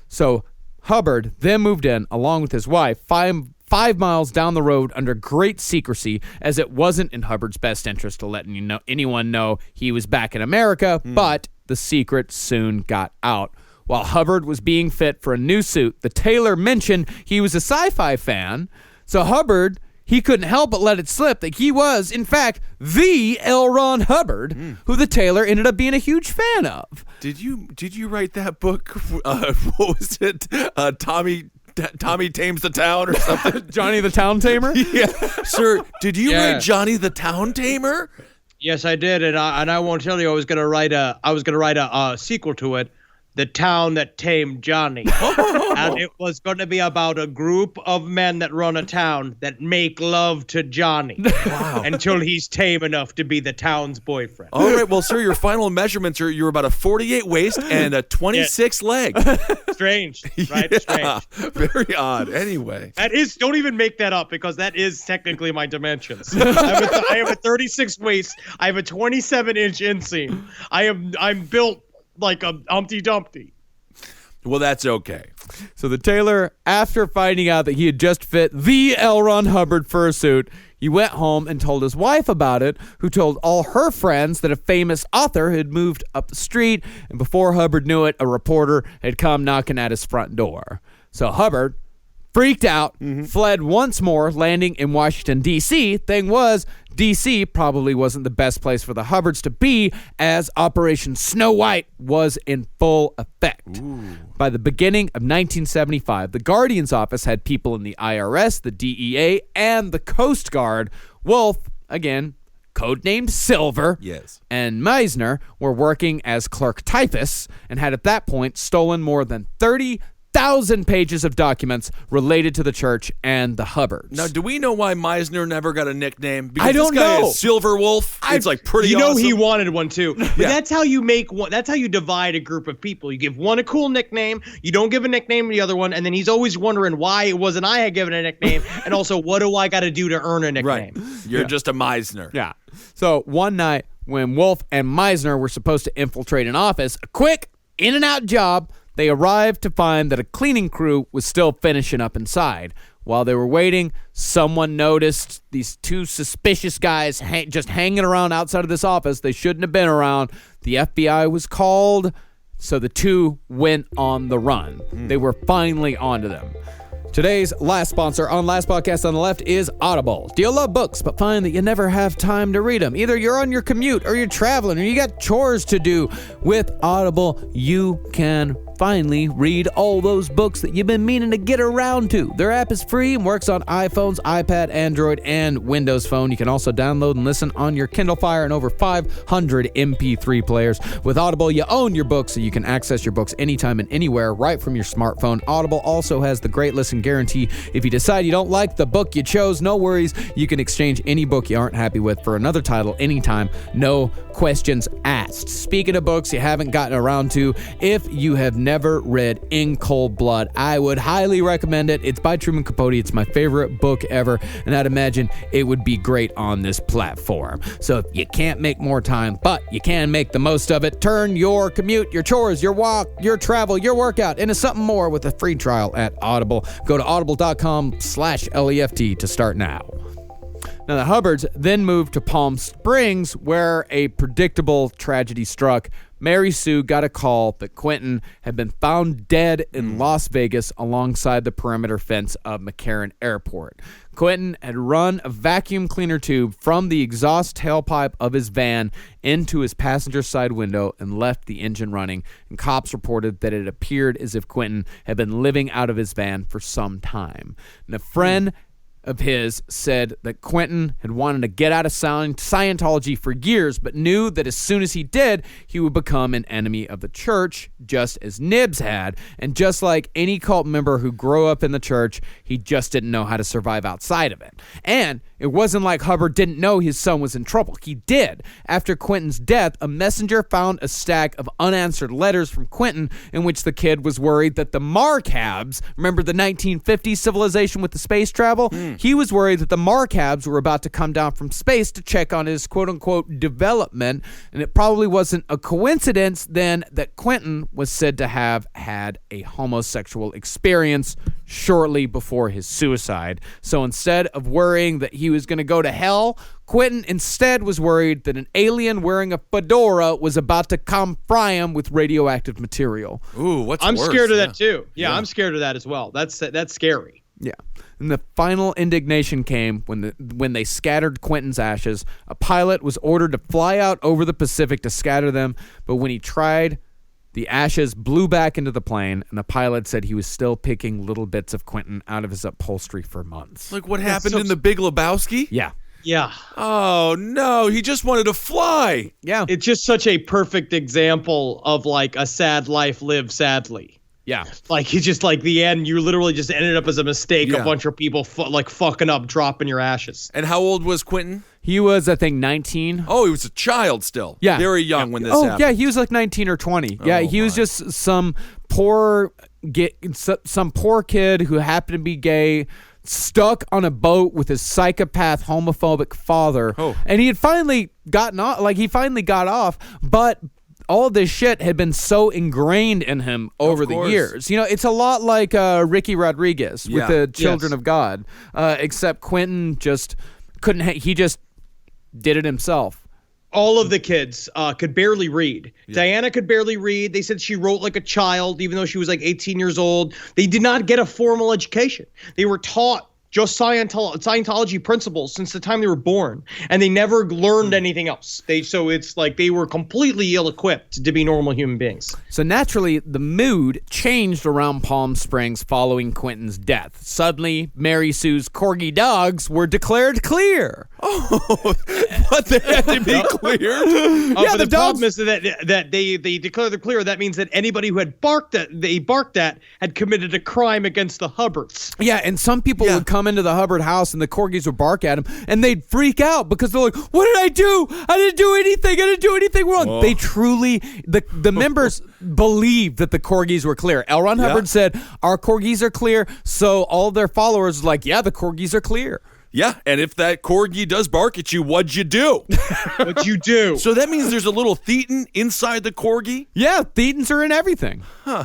Speaker 6: So Hubbard then moved in, along with his wife, 5 miles down the road under great secrecy, as it wasn't in Hubbard's best interest to let anyone know he was back in America, but the secret soon got out. While Hubbard was being fit for a new suit, the tailor mentioned he was a sci-fi fan, so Hubbard, he couldn't help but let it slip that he was, in fact, the L. Ron Hubbard, who the tailor ended up being a huge fan of.
Speaker 5: Did you write that book? What was it? Tommy Tames the Town or something?
Speaker 6: Johnny the Town Tamer?
Speaker 5: Yeah. Sir, did you
Speaker 4: Yeah.
Speaker 5: write Johnny the Town Tamer?
Speaker 4: Yes, I did, and I won't tell you. I was gonna write a sequel to it, The Town That Tamed Johnny, and it was going to be about a group of men that run a town that make love to Johnny until he's tame enough to be the town's boyfriend.
Speaker 5: All right, well, sir, your final measurements are you're about a 48 waist and a 26 leg.
Speaker 4: Strange, right?
Speaker 5: Yeah,
Speaker 4: Strange.
Speaker 5: very odd. Anyway.
Speaker 4: That is, don't even make that up because that is technically my dimensions. I have a 36 waist. I have a 27-inch inseam. I'm built like a Humpty Dumpty.
Speaker 5: Well, that's okay.
Speaker 6: So the tailor, after finding out that he had just fit the L. Ron Hubbard fursuit, he went home and told his wife about it, who told all her friends that a famous author had moved up the street, and before Hubbard knew it, a reporter had come knocking at his front door. So Hubbard, freaked out, fled once more, landing in Washington, D.C. Thing was, D.C. probably wasn't the best place for the Hubbards to be, as Operation Snow White was in full effect. By the beginning of 1975, the Guardian's office had people in the IRS, the DEA, and the Coast Guard. Wolf, again, codenamed Silver,
Speaker 5: Yes.
Speaker 6: and Meisner were working as clerk typists and had at that point stolen more than 30,000 pages of documents related to the church and the Hubbards.
Speaker 5: Now, do we know why Meisner never got a nickname? Because
Speaker 6: I don't
Speaker 5: this guy
Speaker 6: know.
Speaker 5: is Silver Wolf. It's like pretty
Speaker 4: You know
Speaker 5: awesome.
Speaker 4: he wanted one too. But that's how you make one. That's how you divide a group of people. You give one a cool nickname. You don't give a nickname to the other one, and then he's always wondering why it wasn't I had given a nickname, and also what do I got to do to earn a nickname?
Speaker 5: Right. You're just a Meisner.
Speaker 6: Yeah. So one night when Wolf and Meisner were supposed to infiltrate an office, a quick in and out job, they arrived to find that a cleaning crew was still finishing up inside. While they were waiting, someone noticed these two suspicious guys just hanging around outside of this office. They shouldn't have been around. The FBI was called, so the two went on the run. They were finally onto them. Today's last sponsor on Last Podcast on the Left is Audible. Do you love books but find that you never have time to read them? Either you're on your commute or you're traveling or you got chores to do. With Audible, you can finally read all those books that you've been meaning to get around to. Their app is free and works on iPhones, iPad, Android, and Windows Phone. You can also download and listen on your Kindle Fire and over 500 MP3 players. With Audible, you own your books, so you can access your books anytime and anywhere right from your smartphone. Audible also has the Great Listen Guarantee. If you decide you don't like the book you chose, no worries. You can exchange any book you aren't happy with for another title anytime. No questions asked. Speaking of books you haven't gotten around to, if you have never read In Cold Blood, I would highly recommend it. It's by Truman Capote. It's my favorite book ever, and I'd imagine it would be great on this platform. So if you can't make more time, but you can make the most of it, turn your commute, your chores, your walk, your travel, your workout into something more with a free trial at Audible. Go to audible.com/LEFT to start now. Now, the Hubbards then moved to Palm Springs, where a predictable tragedy struck. Mary Sue got a call that Quentin had been found dead in Las Vegas alongside the perimeter fence of McCarran Airport. Quentin had run a vacuum cleaner tube from the exhaust tailpipe of his van into his passenger side window and left the engine running, and cops reported that it appeared as if Quentin had been living out of his van for some time. And a friend of his said that Quentin had wanted to get out of Scientology for years, but knew that as soon as he did, he would become an enemy of the church, just as Nibs had. And just like any cult member who grew up in the church, he just didn't know how to survive outside of it. And it wasn't like Hubbard didn't know his son was in trouble. He did. After Quentin's death, a messenger found a stack of unanswered letters from Quentin in which the kid was worried that the Marcabs, remember the 1950s civilization with the space travel? He was worried that the Marcabs were about to come down from space to check on his quote-unquote development, and it probably wasn't a coincidence then that Quentin was said to have had a homosexual experience shortly before his suicide. So instead of worrying that he was going to go to hell, Quentin instead was worried that an alien wearing a fedora was about to come fry him with radioactive material.
Speaker 5: Ooh, what's
Speaker 4: I'm
Speaker 5: worse?
Speaker 4: scared of that too. Yeah, I'm scared of that as well. That's scary.
Speaker 6: Yeah. And the final indignation came when they scattered Quentin's ashes. A pilot was ordered to fly out over the Pacific to scatter them, but when he tried, the ashes blew back into the plane, and the pilot said he was still picking little bits of Quentin out of his upholstery for months.
Speaker 5: Like what happened in The Big Lebowski?
Speaker 6: Yeah.
Speaker 4: Yeah.
Speaker 5: Oh, no. He just wanted to fly.
Speaker 6: Yeah.
Speaker 4: It's just such a perfect example of like a sad life lived sadly.
Speaker 6: Yeah.
Speaker 4: Like he just like the end, you literally just ended up as a mistake.
Speaker 5: Yeah.
Speaker 4: A bunch of people fucking up, dropping your ashes.
Speaker 5: And how old was Quentin?
Speaker 6: He was, I think, 19.
Speaker 5: Oh, he was a child still.
Speaker 6: Yeah.
Speaker 5: Very young when this happened.
Speaker 6: Yeah, he was like 19 or 20. Yeah, he was just some poor kid who happened to be gay, stuck on a boat with his psychopath, homophobic father.
Speaker 5: Oh.
Speaker 6: And he had finally gotten off, got off, but all this shit had been so ingrained in him over the years. You know, it's a lot like Ricky Rodriguez with the Children of God, except Quentin just couldn't, he just did it himself.
Speaker 4: All of the kids could barely read. Yeah. Diana could barely read. They said she wrote like a child, even though she was like 18 years old. They did not get a formal education. They were taught just Scientology principles since the time they were born, and they never learned anything else. So it's like they were completely ill-equipped to be normal human beings.
Speaker 6: So naturally, the mood changed around Palm Springs following Quentin's death. Suddenly, Mary Sue's corgi dogs were declared clear.
Speaker 5: Oh, but they had to be cleared?
Speaker 4: But the problem is that they declared them clear. That means that anybody who had barked at had committed a crime against the Hubbards.
Speaker 6: Yeah, and some people would come into the Hubbard house and the corgis would bark at him, and they'd freak out because they're like, "What did I do? I didn't do anything. I didn't do anything wrong." Oh. They truly, the members believed that the corgis were clear. L. Ron Hubbard said, "Our corgis are clear," so all their followers were like, "Yeah, the corgis are clear."
Speaker 5: Yeah, and if that corgi does bark at you, what'd you do?
Speaker 4: What'd you do?
Speaker 5: So that means there's a little thetan inside the corgi?
Speaker 6: Yeah, thetans are in everything.
Speaker 5: Huh.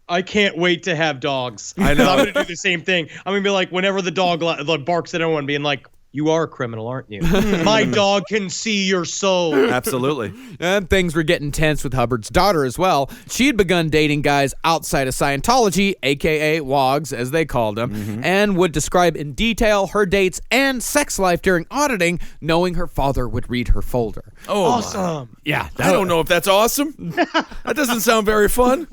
Speaker 4: I can't wait to have dogs.
Speaker 5: I know.
Speaker 4: I'm going to do the same thing. I'm going to be like, whenever the dog barks at anyone, being like, You are a criminal, aren't you? My dog can see your soul.
Speaker 5: Absolutely.
Speaker 6: And things were getting tense with Hubbard's daughter as well. She had begun dating guys outside of Scientology, a.k.a. WOGs, as they called them, and would describe in detail her dates and sex life during auditing, knowing her father would read her folder.
Speaker 5: Oh,
Speaker 4: Awesome.
Speaker 6: Yeah.
Speaker 5: I don't know if that's awesome. That doesn't sound very fun.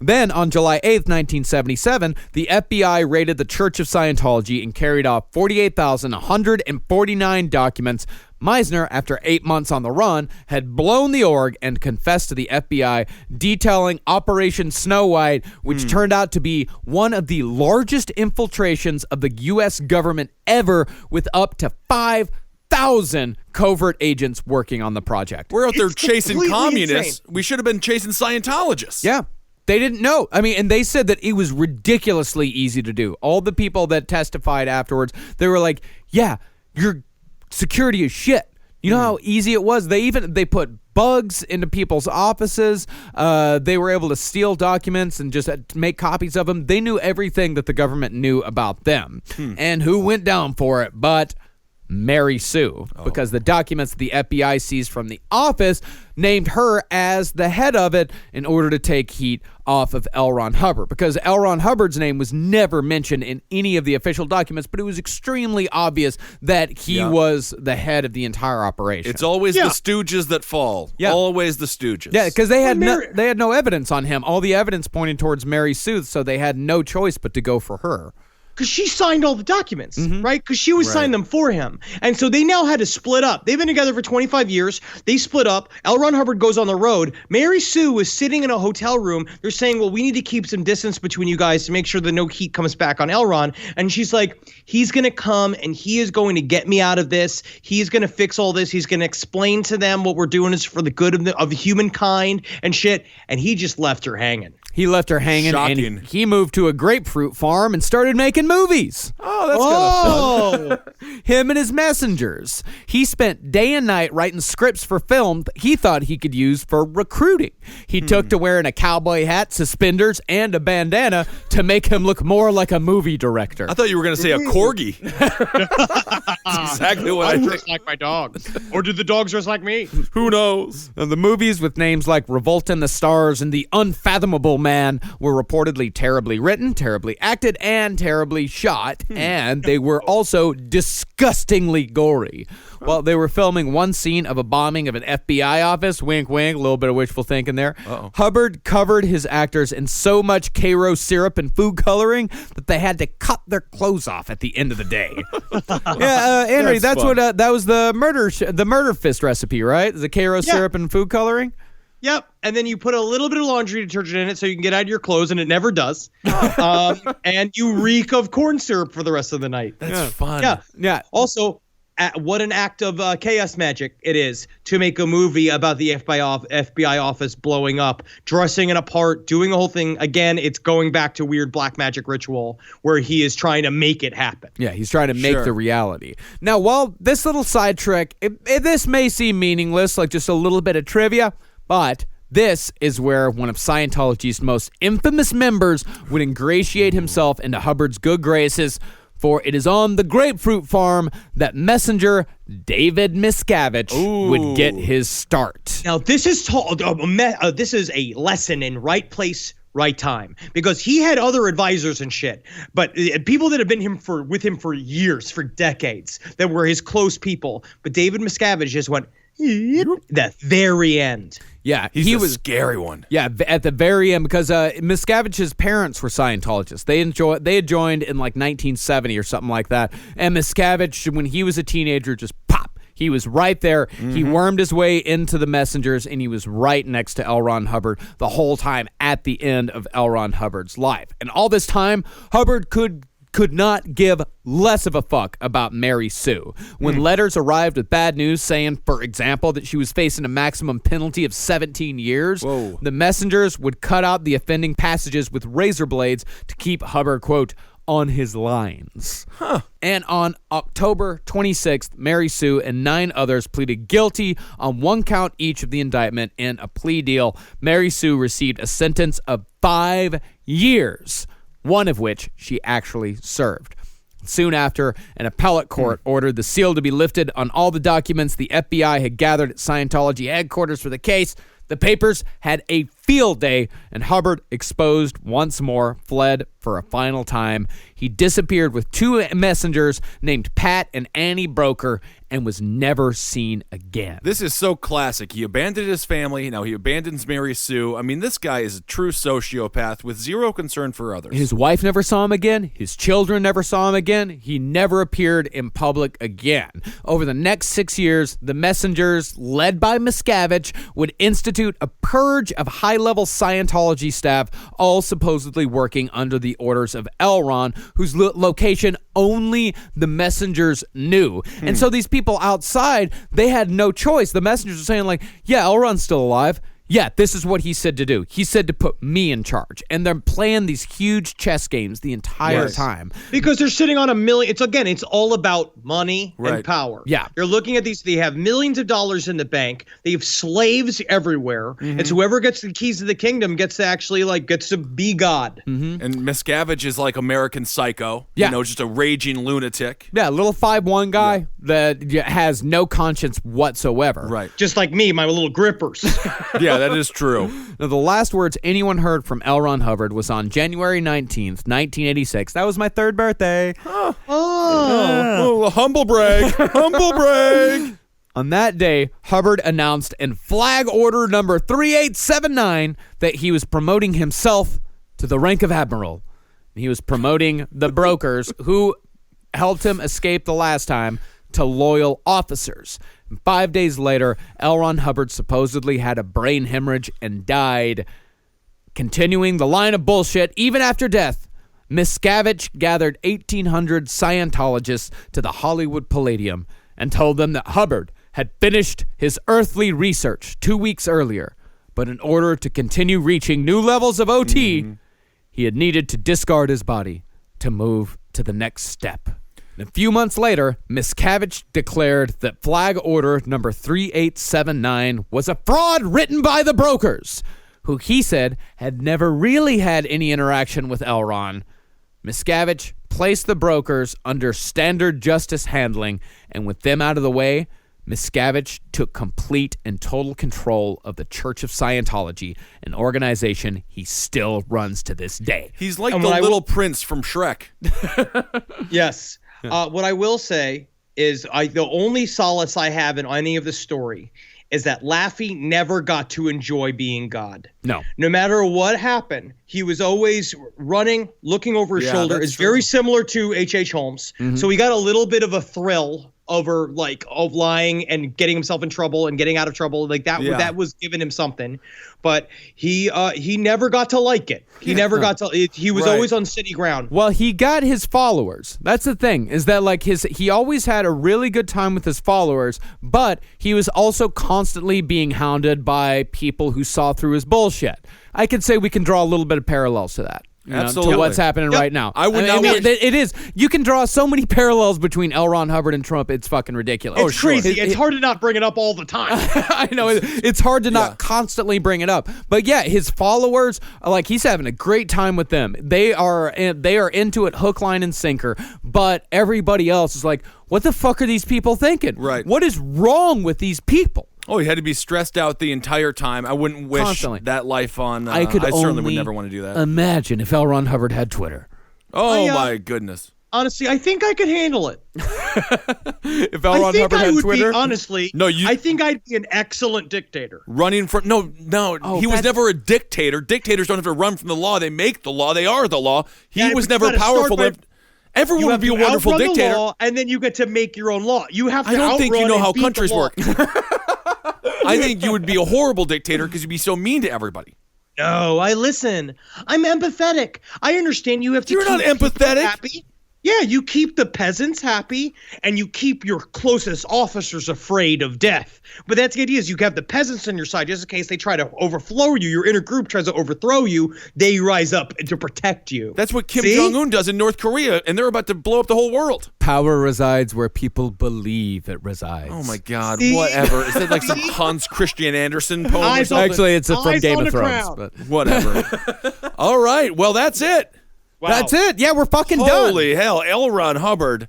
Speaker 6: Then on July 8th, 1977, the FBI raided the Church of Scientology and carried off 48,149 documents. Meisner, after 8 months on the run, had blown the org and confessed to the FBI, detailing Operation Snow White, which turned out to be one of the largest infiltrations of the U.S. government ever, with up to 5,000 covert agents working on the project.
Speaker 5: We're out there
Speaker 4: It's
Speaker 5: chasing
Speaker 4: completely
Speaker 5: communists.
Speaker 4: insane.
Speaker 5: We should have been chasing Scientologists.
Speaker 6: Yeah. They didn't know. I mean, and they said that it was ridiculously easy to do. All the people that testified afterwards, they were like, yeah, your security is shit. You know how easy it was? They put bugs into people's offices. They were able to steal documents and just make copies of them. They knew everything that the government knew about them. And who went down for it but Mary Sue, because the documents the FBI seized from the office named her as the head of it in order to take heat off of L. Ron Hubbard, because L. Ron Hubbard's name was never mentioned in any of the official documents, but it was extremely obvious that he was the head of the entire operation.
Speaker 5: It's always the stooges that fall.
Speaker 6: Yeah.
Speaker 5: Always the stooges.
Speaker 6: Yeah, because they had no evidence on him. All the evidence pointed towards Mary Sue, so they had no choice but to go for her.
Speaker 4: Because she signed all the documents, right? Because she was signing them for him. And so they now had to split up. They've been together for 25 years. They split up. L. Ron Hubbard goes on the road. Mary Sue was sitting in a hotel room. They're saying, well, we need to keep some distance between you guys to make sure that no heat comes back on L. Ron. And she's like, he's going to come and he is going to get me out of this. He's going to fix all this. He's going to explain to them what we're doing is for the good of humankind and shit. And he just left her hanging.
Speaker 6: He left her hanging,
Speaker 5: Shocking.
Speaker 6: and he moved to a grapefruit farm and started making movies.
Speaker 5: Oh, that's kind of fun.
Speaker 6: Him and his messengers. He spent day and night writing scripts for film that he thought he could use for recruiting. He took to wearing a cowboy hat, suspenders, and a bandana to make him look more like a movie director.
Speaker 5: I thought you were going to say a corgi. That's exactly what I
Speaker 4: dress like my dogs. Or do the dogs dress like me?
Speaker 5: Who knows?
Speaker 6: The movies with names like Revolt in the Stars and The Unfathomable Man were reportedly terribly written, terribly acted, and terribly shot, and they were also disgustingly gory. Well, they were filming one scene of a bombing of an FBI office, wink, wink, a little bit of wishful thinking there. Hubbard covered his actors in so much Cairo syrup and food coloring that they had to cut their clothes off at the end of the day. Henry, that's
Speaker 5: fun.
Speaker 6: what that was the murder fist recipe, right? The Cairo syrup and food coloring.
Speaker 4: Yep. And then you put a little bit of laundry detergent in it so you can get out of your clothes, and it never does. And you reek of corn syrup for the rest of the night.
Speaker 5: That's fun.
Speaker 6: Yeah.
Speaker 4: Also, what an act of chaos magic it is to make a movie about the FBI office blowing up, dressing it apart, doing the whole thing. Again, it's going back to weird black magic ritual where he is trying to make it happen.
Speaker 6: Yeah, he's trying to make the reality. Now, while this little side trick, this may seem meaningless, like just a little bit of trivia, but this is where one of Scientology's most infamous members would ingratiate himself into Hubbard's good graces, for it is on the grapefruit farm that messenger David Miscavige would get his start.
Speaker 4: Now, this is this is a lesson in right place, right time, because he had other advisors and shit, but people that have been with him for years, for decades, that were his close people. But David Miscavige just went the very end.
Speaker 6: Yeah,
Speaker 5: he was a scary one.
Speaker 6: Yeah, at the very end, because Miscavige's parents were Scientologists. They had joined in like 1970 or something like that. And Miscavige, when he was a teenager, just pop. He was right there. He wormed his way into the messengers, and he was right next to L. Ron Hubbard the whole time at the end of L. Ron Hubbard's life. And all this time, Hubbard could not give less of a fuck about Mary Sue. When letters arrived with bad news saying, for example, that she was facing a maximum penalty of 17 years, the messengers would cut out the offending passages with razor blades to keep Hubbard, quote, on his lines. And on October 26th, Mary Sue and 9 others pleaded guilty on 1 count each of the indictment in a plea deal. Mary Sue received a sentence of 5 years, one of which she actually served. Soon after, an appellate court ordered the seal to be lifted on all the documents the FBI had gathered at Scientology headquarters for the case. The papers had a field day, and Hubbard, exposed once more, fled for a final time. He disappeared with 2 messengers named Pat and Annie Broker and was never seen again.
Speaker 5: This is so classic. He abandoned his family. Now he abandons Mary Sue. I mean, this guy is a true sociopath with zero concern for others.
Speaker 6: His wife never saw him again. His children never saw him again. He never appeared in public again. Over the next 6 years, the messengers, led by Miscavige, would institute a purge of high-level Scientology staff, all supposedly working under the orders of L. Ron, whose location only the messengers knew. And so these people outside, they had no choice. The messengers were saying like, yeah, L. Ron's still alive. Yeah, this is what he said to do. He said to put me in charge. And they're playing these huge chess games the entire time.
Speaker 4: Because they're sitting on $1 million. It's all about money
Speaker 5: Right.
Speaker 4: and power.
Speaker 6: Yeah.
Speaker 4: You're looking at these. They have millions of dollars in the bank. They have slaves everywhere. It's whoever gets the keys to the kingdom gets to be God.
Speaker 5: And Miscavige is like American Psycho.
Speaker 6: Yeah.
Speaker 5: You know, just a raging lunatic.
Speaker 6: Yeah, little 5'1" guy that has no conscience whatsoever.
Speaker 5: Right.
Speaker 4: Just like me, my little grippers.
Speaker 5: Yeah, that is true.
Speaker 6: Now, the last words anyone heard from L. Ron Hubbard was on January 19th, 1986. That was my 3rd birthday.
Speaker 5: Oh, humble brag. Humble brag.
Speaker 6: On that day, Hubbard announced in Flag Order number 3879 that he was promoting himself to the rank of admiral. He was promoting the brokers who helped him escape the last time to loyal officers. 5 days later, L. Ron Hubbard supposedly had a brain hemorrhage and died. Continuing the line of bullshit, even after death, Miscavige gathered 1,800 Scientologists to the Hollywood Palladium and told them that Hubbard had finished his earthly research 2 weeks earlier, but in order to continue reaching new levels of OT, he had needed to discard his body to move to the next step. A few months later, Miscavige declared that Flag Order number 3879 was a fraud written by the brokers, who he said had never really had any interaction with L. Ron. Miscavige placed the brokers under standard justice handling, and with them out of the way, Miscavige took complete and total control of the Church of Scientology, an organization he still runs to this day.
Speaker 5: He's like
Speaker 4: And
Speaker 5: the
Speaker 4: what I
Speaker 5: little
Speaker 4: will-
Speaker 5: prince from Shrek.
Speaker 4: Yes. What I will say is the only solace I have in any of the story is that Laffy never got to enjoy being God.
Speaker 6: No.
Speaker 4: No matter what happened, he was always running, looking over his shoulder.
Speaker 5: that's
Speaker 4: It's very similar to H.H. Holmes. So he got a little bit of a thrill over of lying and getting himself in trouble and getting out of trouble. Like that,
Speaker 5: Yeah.
Speaker 4: that was giving him something. But he never got to like it. He never got to. He was
Speaker 5: Right.
Speaker 4: always on city ground.
Speaker 6: Well, he got his followers. That's the thing, is that he always had a really good time with his followers, but he was also constantly being hounded by people who saw through his bullshit. I could say we can draw a little bit of parallels to that.
Speaker 5: Absolutely.
Speaker 6: To what's happening right now.
Speaker 5: I would not wish-
Speaker 6: it is. You can draw so many parallels between L. Ron Hubbard and Trump. It's fucking ridiculous.
Speaker 4: It's crazy. It's hard to not bring it up all the time.
Speaker 6: I know it's hard to not constantly bring it up, but yeah, his followers, he's having a great time with them. They are into it, hook, line, and sinker. But everybody else is like, what the fuck are these people thinking?
Speaker 5: Right.
Speaker 6: What is wrong with these people?
Speaker 5: Oh, he had to be stressed out the entire time. I wouldn't wish
Speaker 6: Constantly.
Speaker 5: that life on.
Speaker 6: I
Speaker 5: certainly would
Speaker 6: only
Speaker 5: never want to do that.
Speaker 6: Imagine if L. Ron Hubbard had Twitter.
Speaker 5: Oh
Speaker 4: I,
Speaker 5: my goodness.
Speaker 4: Honestly, I think I could handle it.
Speaker 6: If L.
Speaker 4: I
Speaker 6: Ron
Speaker 4: think
Speaker 6: Hubbard
Speaker 4: I
Speaker 6: had
Speaker 4: would
Speaker 6: Twitter.
Speaker 4: be, honestly.
Speaker 5: No, you-
Speaker 4: I think I'd be an excellent dictator.
Speaker 5: Running from no, he was
Speaker 6: that's-
Speaker 5: never a dictator. Dictators don't have to run from the law; they make the law. They are the law. He
Speaker 4: Yeah,
Speaker 5: was
Speaker 4: but you
Speaker 5: never
Speaker 4: gotta start
Speaker 5: powerful.
Speaker 4: by-
Speaker 5: Everyone
Speaker 4: You
Speaker 5: would
Speaker 4: have
Speaker 5: be a
Speaker 4: to
Speaker 5: wonderful
Speaker 4: outrun the
Speaker 5: dictator.
Speaker 4: law, and then you get to make your own law. You have to.
Speaker 5: I don't think you
Speaker 4: outrun
Speaker 5: know
Speaker 4: and
Speaker 5: how
Speaker 4: beat the
Speaker 5: countries
Speaker 4: law.
Speaker 5: work. I think you would be a horrible dictator because you'd be so mean to everybody.
Speaker 4: No, I listen. I'm empathetic. I understand you have to.
Speaker 5: You're not
Speaker 4: keep people
Speaker 5: empathetic.
Speaker 4: Happy. Yeah, you keep the peasants happy, and you keep your closest officers afraid of death. But that's the idea: is you have the peasants on your side, just in case they try to overflow you. Your inner group tries to overthrow you. They rise up to protect you.
Speaker 5: That's what Kim
Speaker 4: See?
Speaker 5: Jong-un does in North Korea, and they're about to blow up the whole world.
Speaker 6: Power resides where people believe it resides.
Speaker 5: Oh my God!
Speaker 4: See?
Speaker 5: Whatever. Is that like some Hans Christian Andersen poem or
Speaker 4: Eyes on
Speaker 5: something?
Speaker 6: Actually, it's from
Speaker 4: Eyes
Speaker 6: Game
Speaker 4: on
Speaker 6: of
Speaker 4: the
Speaker 6: Thrones.
Speaker 4: crowd.
Speaker 6: But
Speaker 5: Whatever. All right. Well, that's it.
Speaker 4: Wow.
Speaker 6: That's it. Yeah, we're fucking done.
Speaker 5: Holy hell, L. Ron Hubbard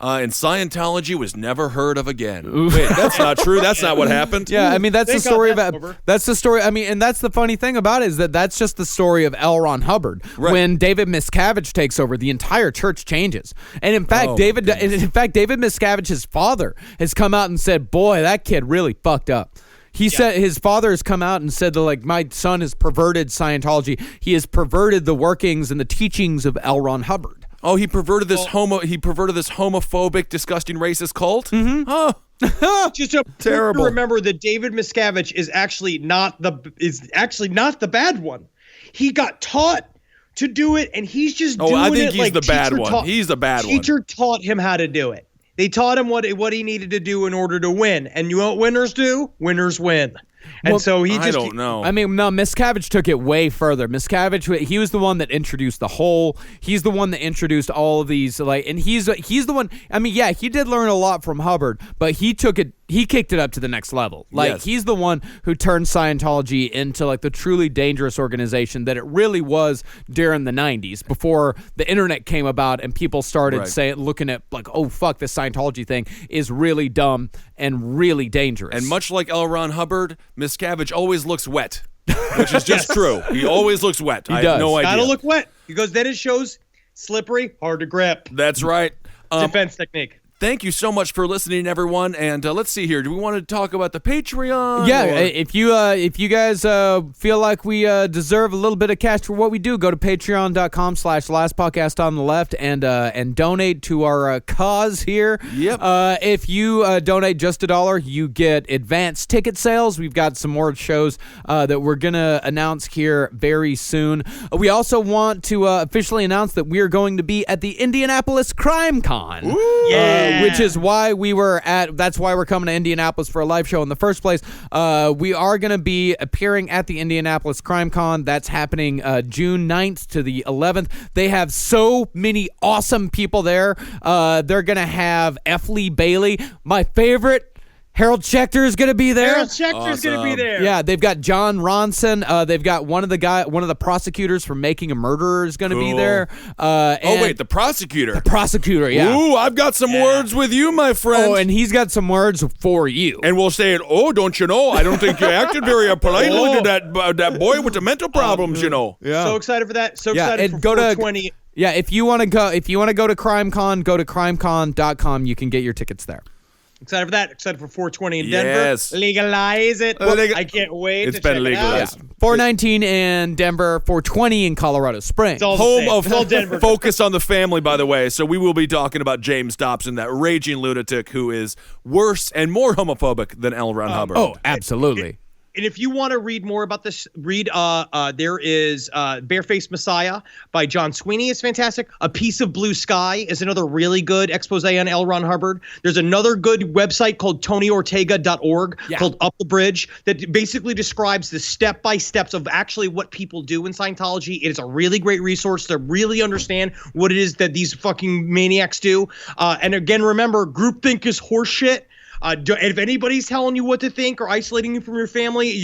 Speaker 5: in Scientology was never heard of again. Wait, that's not true. That's not what happened.
Speaker 6: Yeah, I mean, that's the
Speaker 4: Thank God
Speaker 6: story
Speaker 4: that's
Speaker 6: about.
Speaker 4: over.
Speaker 6: That's the story. I mean, and that's the funny thing about it is that that's just the story of L. Ron Hubbard.
Speaker 5: Right.
Speaker 6: When David Miscavige takes over, the entire church changes. And in fact,
Speaker 5: Oh,
Speaker 6: David Miscavige's father has come out and said, "Boy, that kid really fucked up." He said his father has come out and said that, like, my son has perverted Scientology. He has perverted the workings and the teachings of L. Ron Hubbard.
Speaker 5: Oh, he perverted this homophobic, disgusting, racist cult. Mm-hmm. Huh.
Speaker 4: Just to
Speaker 5: Terrible.
Speaker 4: remember that David Miscavige is actually not the bad one. He got taught to do it, and he's just doing it.
Speaker 5: I think he's
Speaker 4: like
Speaker 5: the bad
Speaker 4: teacher
Speaker 5: one. He's the bad one.
Speaker 4: Teacher taught him how to do it. They taught him what he needed to do in order to win. And you know what winners do? Winners win. And
Speaker 6: Well,
Speaker 4: so he just
Speaker 5: I don't know.
Speaker 6: I mean, no, Miscavige took it way further. Miscavige, he was the one that introduced the whole. He's the one that introduced all of these, like, and he's the one. I mean, yeah, he did learn a lot from Hubbard, but he kicked it up to the next level. Like,
Speaker 5: Yes.
Speaker 6: he's the one who turned Scientology into, like, the truly dangerous organization that it really was during the 90s, before the internet came about and people started looking at, like, oh fuck, this Scientology thing is really dumb and really dangerous.
Speaker 5: And much like L. Ron Hubbard, Miscavige always looks wet, which is just true. He always looks wet. I
Speaker 6: does.
Speaker 5: have no idea.
Speaker 4: gotta look wet because then it shows slippery, hard to grip.
Speaker 5: That's right.
Speaker 4: Defense technique.
Speaker 5: Thank you so much for listening, everyone. And let's see here. Do we want to talk about the Patreon?
Speaker 6: Yeah,
Speaker 5: or-
Speaker 6: if you guys feel like we deserve a little bit of cash for what we do, go to patreon.com/lastpodcast on the left and donate to our cause here.
Speaker 5: Yep.
Speaker 6: If you donate just $1, you get advanced ticket sales. We've got some more shows that we're going to announce here very soon. We also want to officially announce that we are going to be at the Indianapolis Crime Con. Which is why that's why we're coming to Indianapolis for a live show in the first place. We are going to be appearing at the Indianapolis Crime Con. That's happening June 9th to the 11th. They have so many awesome people there. They're going to have F. Lee Bailey, my favorite. Harold Schechter is going to be there.
Speaker 4: Harold Schechter's gonna be there.
Speaker 6: Yeah, they've got John Ronson. They've got one of the prosecutors from Making a Murderer is going to be
Speaker 5: Cool.
Speaker 6: there.
Speaker 5: the prosecutor.
Speaker 6: Prosecutor, yeah.
Speaker 5: Ooh, I've got some words with you, my friend.
Speaker 6: Oh, and he's got some words for you.
Speaker 5: And we'll say it. Oh, don't you know? I don't think you acted very politely to that boy with the mental problems. You know.
Speaker 6: Yeah.
Speaker 4: So excited for that. So
Speaker 6: Yeah,
Speaker 4: excited
Speaker 6: and
Speaker 4: for
Speaker 6: go to-
Speaker 4: 420.
Speaker 6: Yeah, if you want to go to CrimeCon, go to crimecon.com. You can get your tickets there.
Speaker 4: Excited for that. Excited for 420 in
Speaker 5: Yes.
Speaker 4: Denver. Legalize it. I can't wait
Speaker 5: It's
Speaker 4: to
Speaker 5: been
Speaker 4: check
Speaker 5: legalized.
Speaker 4: it out.
Speaker 6: 419 in Denver, 420 in Colorado Springs.
Speaker 4: It's all the
Speaker 5: Home
Speaker 4: same.
Speaker 5: of
Speaker 4: It's all Denver.
Speaker 5: Focus on the Family, by the way. So we will be talking about James Dobson, that raging lunatic who is worse and more homophobic than L. Ron Hubbard.
Speaker 6: Oh, absolutely.
Speaker 4: And if you want to read more about this, there is Barefaced Messiah by John Sweeney is fantastic. A Piece of Blue Sky is another really good expose on L. Ron Hubbard. There's another good website called TonyOrtega.org called Up the Bridge that basically describes the step-by-steps of actually what people do in Scientology. It is a really great resource to really understand what it is that these fucking maniacs do. And again, remember, groupthink is horseshit. If anybody's telling you what to think or isolating you from your family,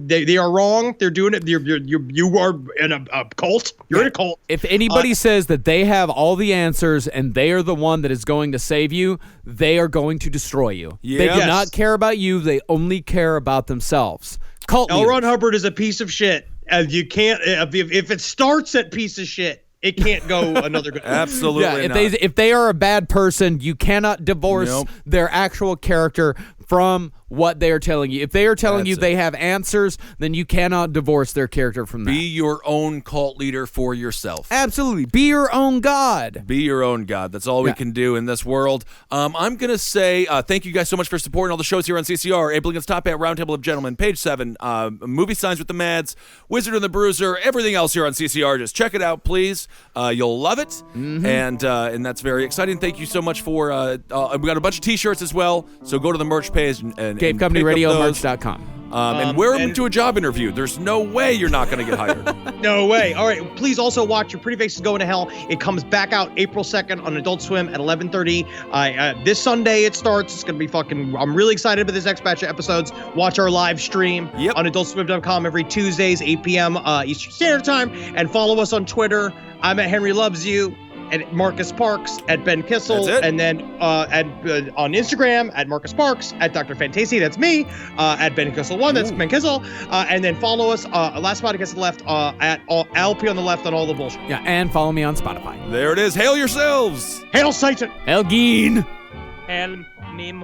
Speaker 4: they are wrong. They're doing it. You are in a cult. You're in a cult.
Speaker 6: If anybody says that they have all the answers and they are the one that is going to save you, they are going to destroy you.
Speaker 5: Yeah.
Speaker 6: They do
Speaker 4: Yes.
Speaker 6: not care about you. They only care about themselves. Cult
Speaker 4: L.
Speaker 6: leaders.
Speaker 4: Ron Hubbard is a piece of shit. You can't if it starts at piece of shit, it can't go another good.
Speaker 5: Absolutely
Speaker 6: Yeah,
Speaker 5: not.
Speaker 6: if they are a bad person, you cannot divorce
Speaker 5: Nope.
Speaker 6: their actual character from what they are telling you. If they are telling you
Speaker 5: That's
Speaker 6: they have answers, then you cannot divorce their character from that.
Speaker 5: Be your own cult leader for yourself.
Speaker 6: Absolutely. Be your own God.
Speaker 5: Be your own God. That's all we
Speaker 6: Yeah.
Speaker 5: can do in this world. I'm going to say thank you guys so much for supporting all the shows here on CCR. Abe Lincoln's Top Hat, Roundtable of Gentlemen, Page 7, Movie Signs with the Mads, Wizard and the Bruiser, everything else here on CCR. Just check it out, please. You'll love it.
Speaker 6: Mm-hmm.
Speaker 5: And that's very exciting. Thank you so much for we got a bunch of T-shirts as well, so go to the merch page and pick up those.
Speaker 6: GameCompanyRadioMerch.com.
Speaker 5: And wear them to a job interview. There's no way you're not going to get hired.
Speaker 4: No way. All right. Please also watch Your Pretty Face is Going to Hell. It comes back out April 2nd on Adult Swim at 11:30. This Sunday it starts. It's going to be fucking. I'm really excited about this next batch of episodes. Watch our live stream on AdultSwim.com every Tuesdays, 8 p.m. Eastern Standard Time, and follow us on Twitter I'm at Henry Loves You, at Marcus Parks, at Ben Kissel,
Speaker 5: That's it.
Speaker 4: and then on Instagram at Marcus Parks, at Dr. Fantasy, that's me, at Ben Kissel 1, that's Ben Kissel, and then follow us, Last Podcast on the Left, at LP on the Left on all the bullshit.
Speaker 6: Yeah, and follow me on Spotify.
Speaker 5: There it is. Hail yourselves.
Speaker 4: Hail Satan!
Speaker 6: Elgin!
Speaker 4: Hail me,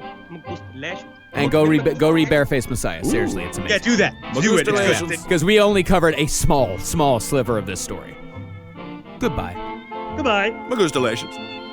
Speaker 6: And go read Barefaced Messiah. Seriously, it's amazing.
Speaker 4: Yeah, do that. Do it. It's good.
Speaker 6: Because we only covered a small sliver of this story. Goodbye.
Speaker 4: Goodbye.
Speaker 5: Magustalations.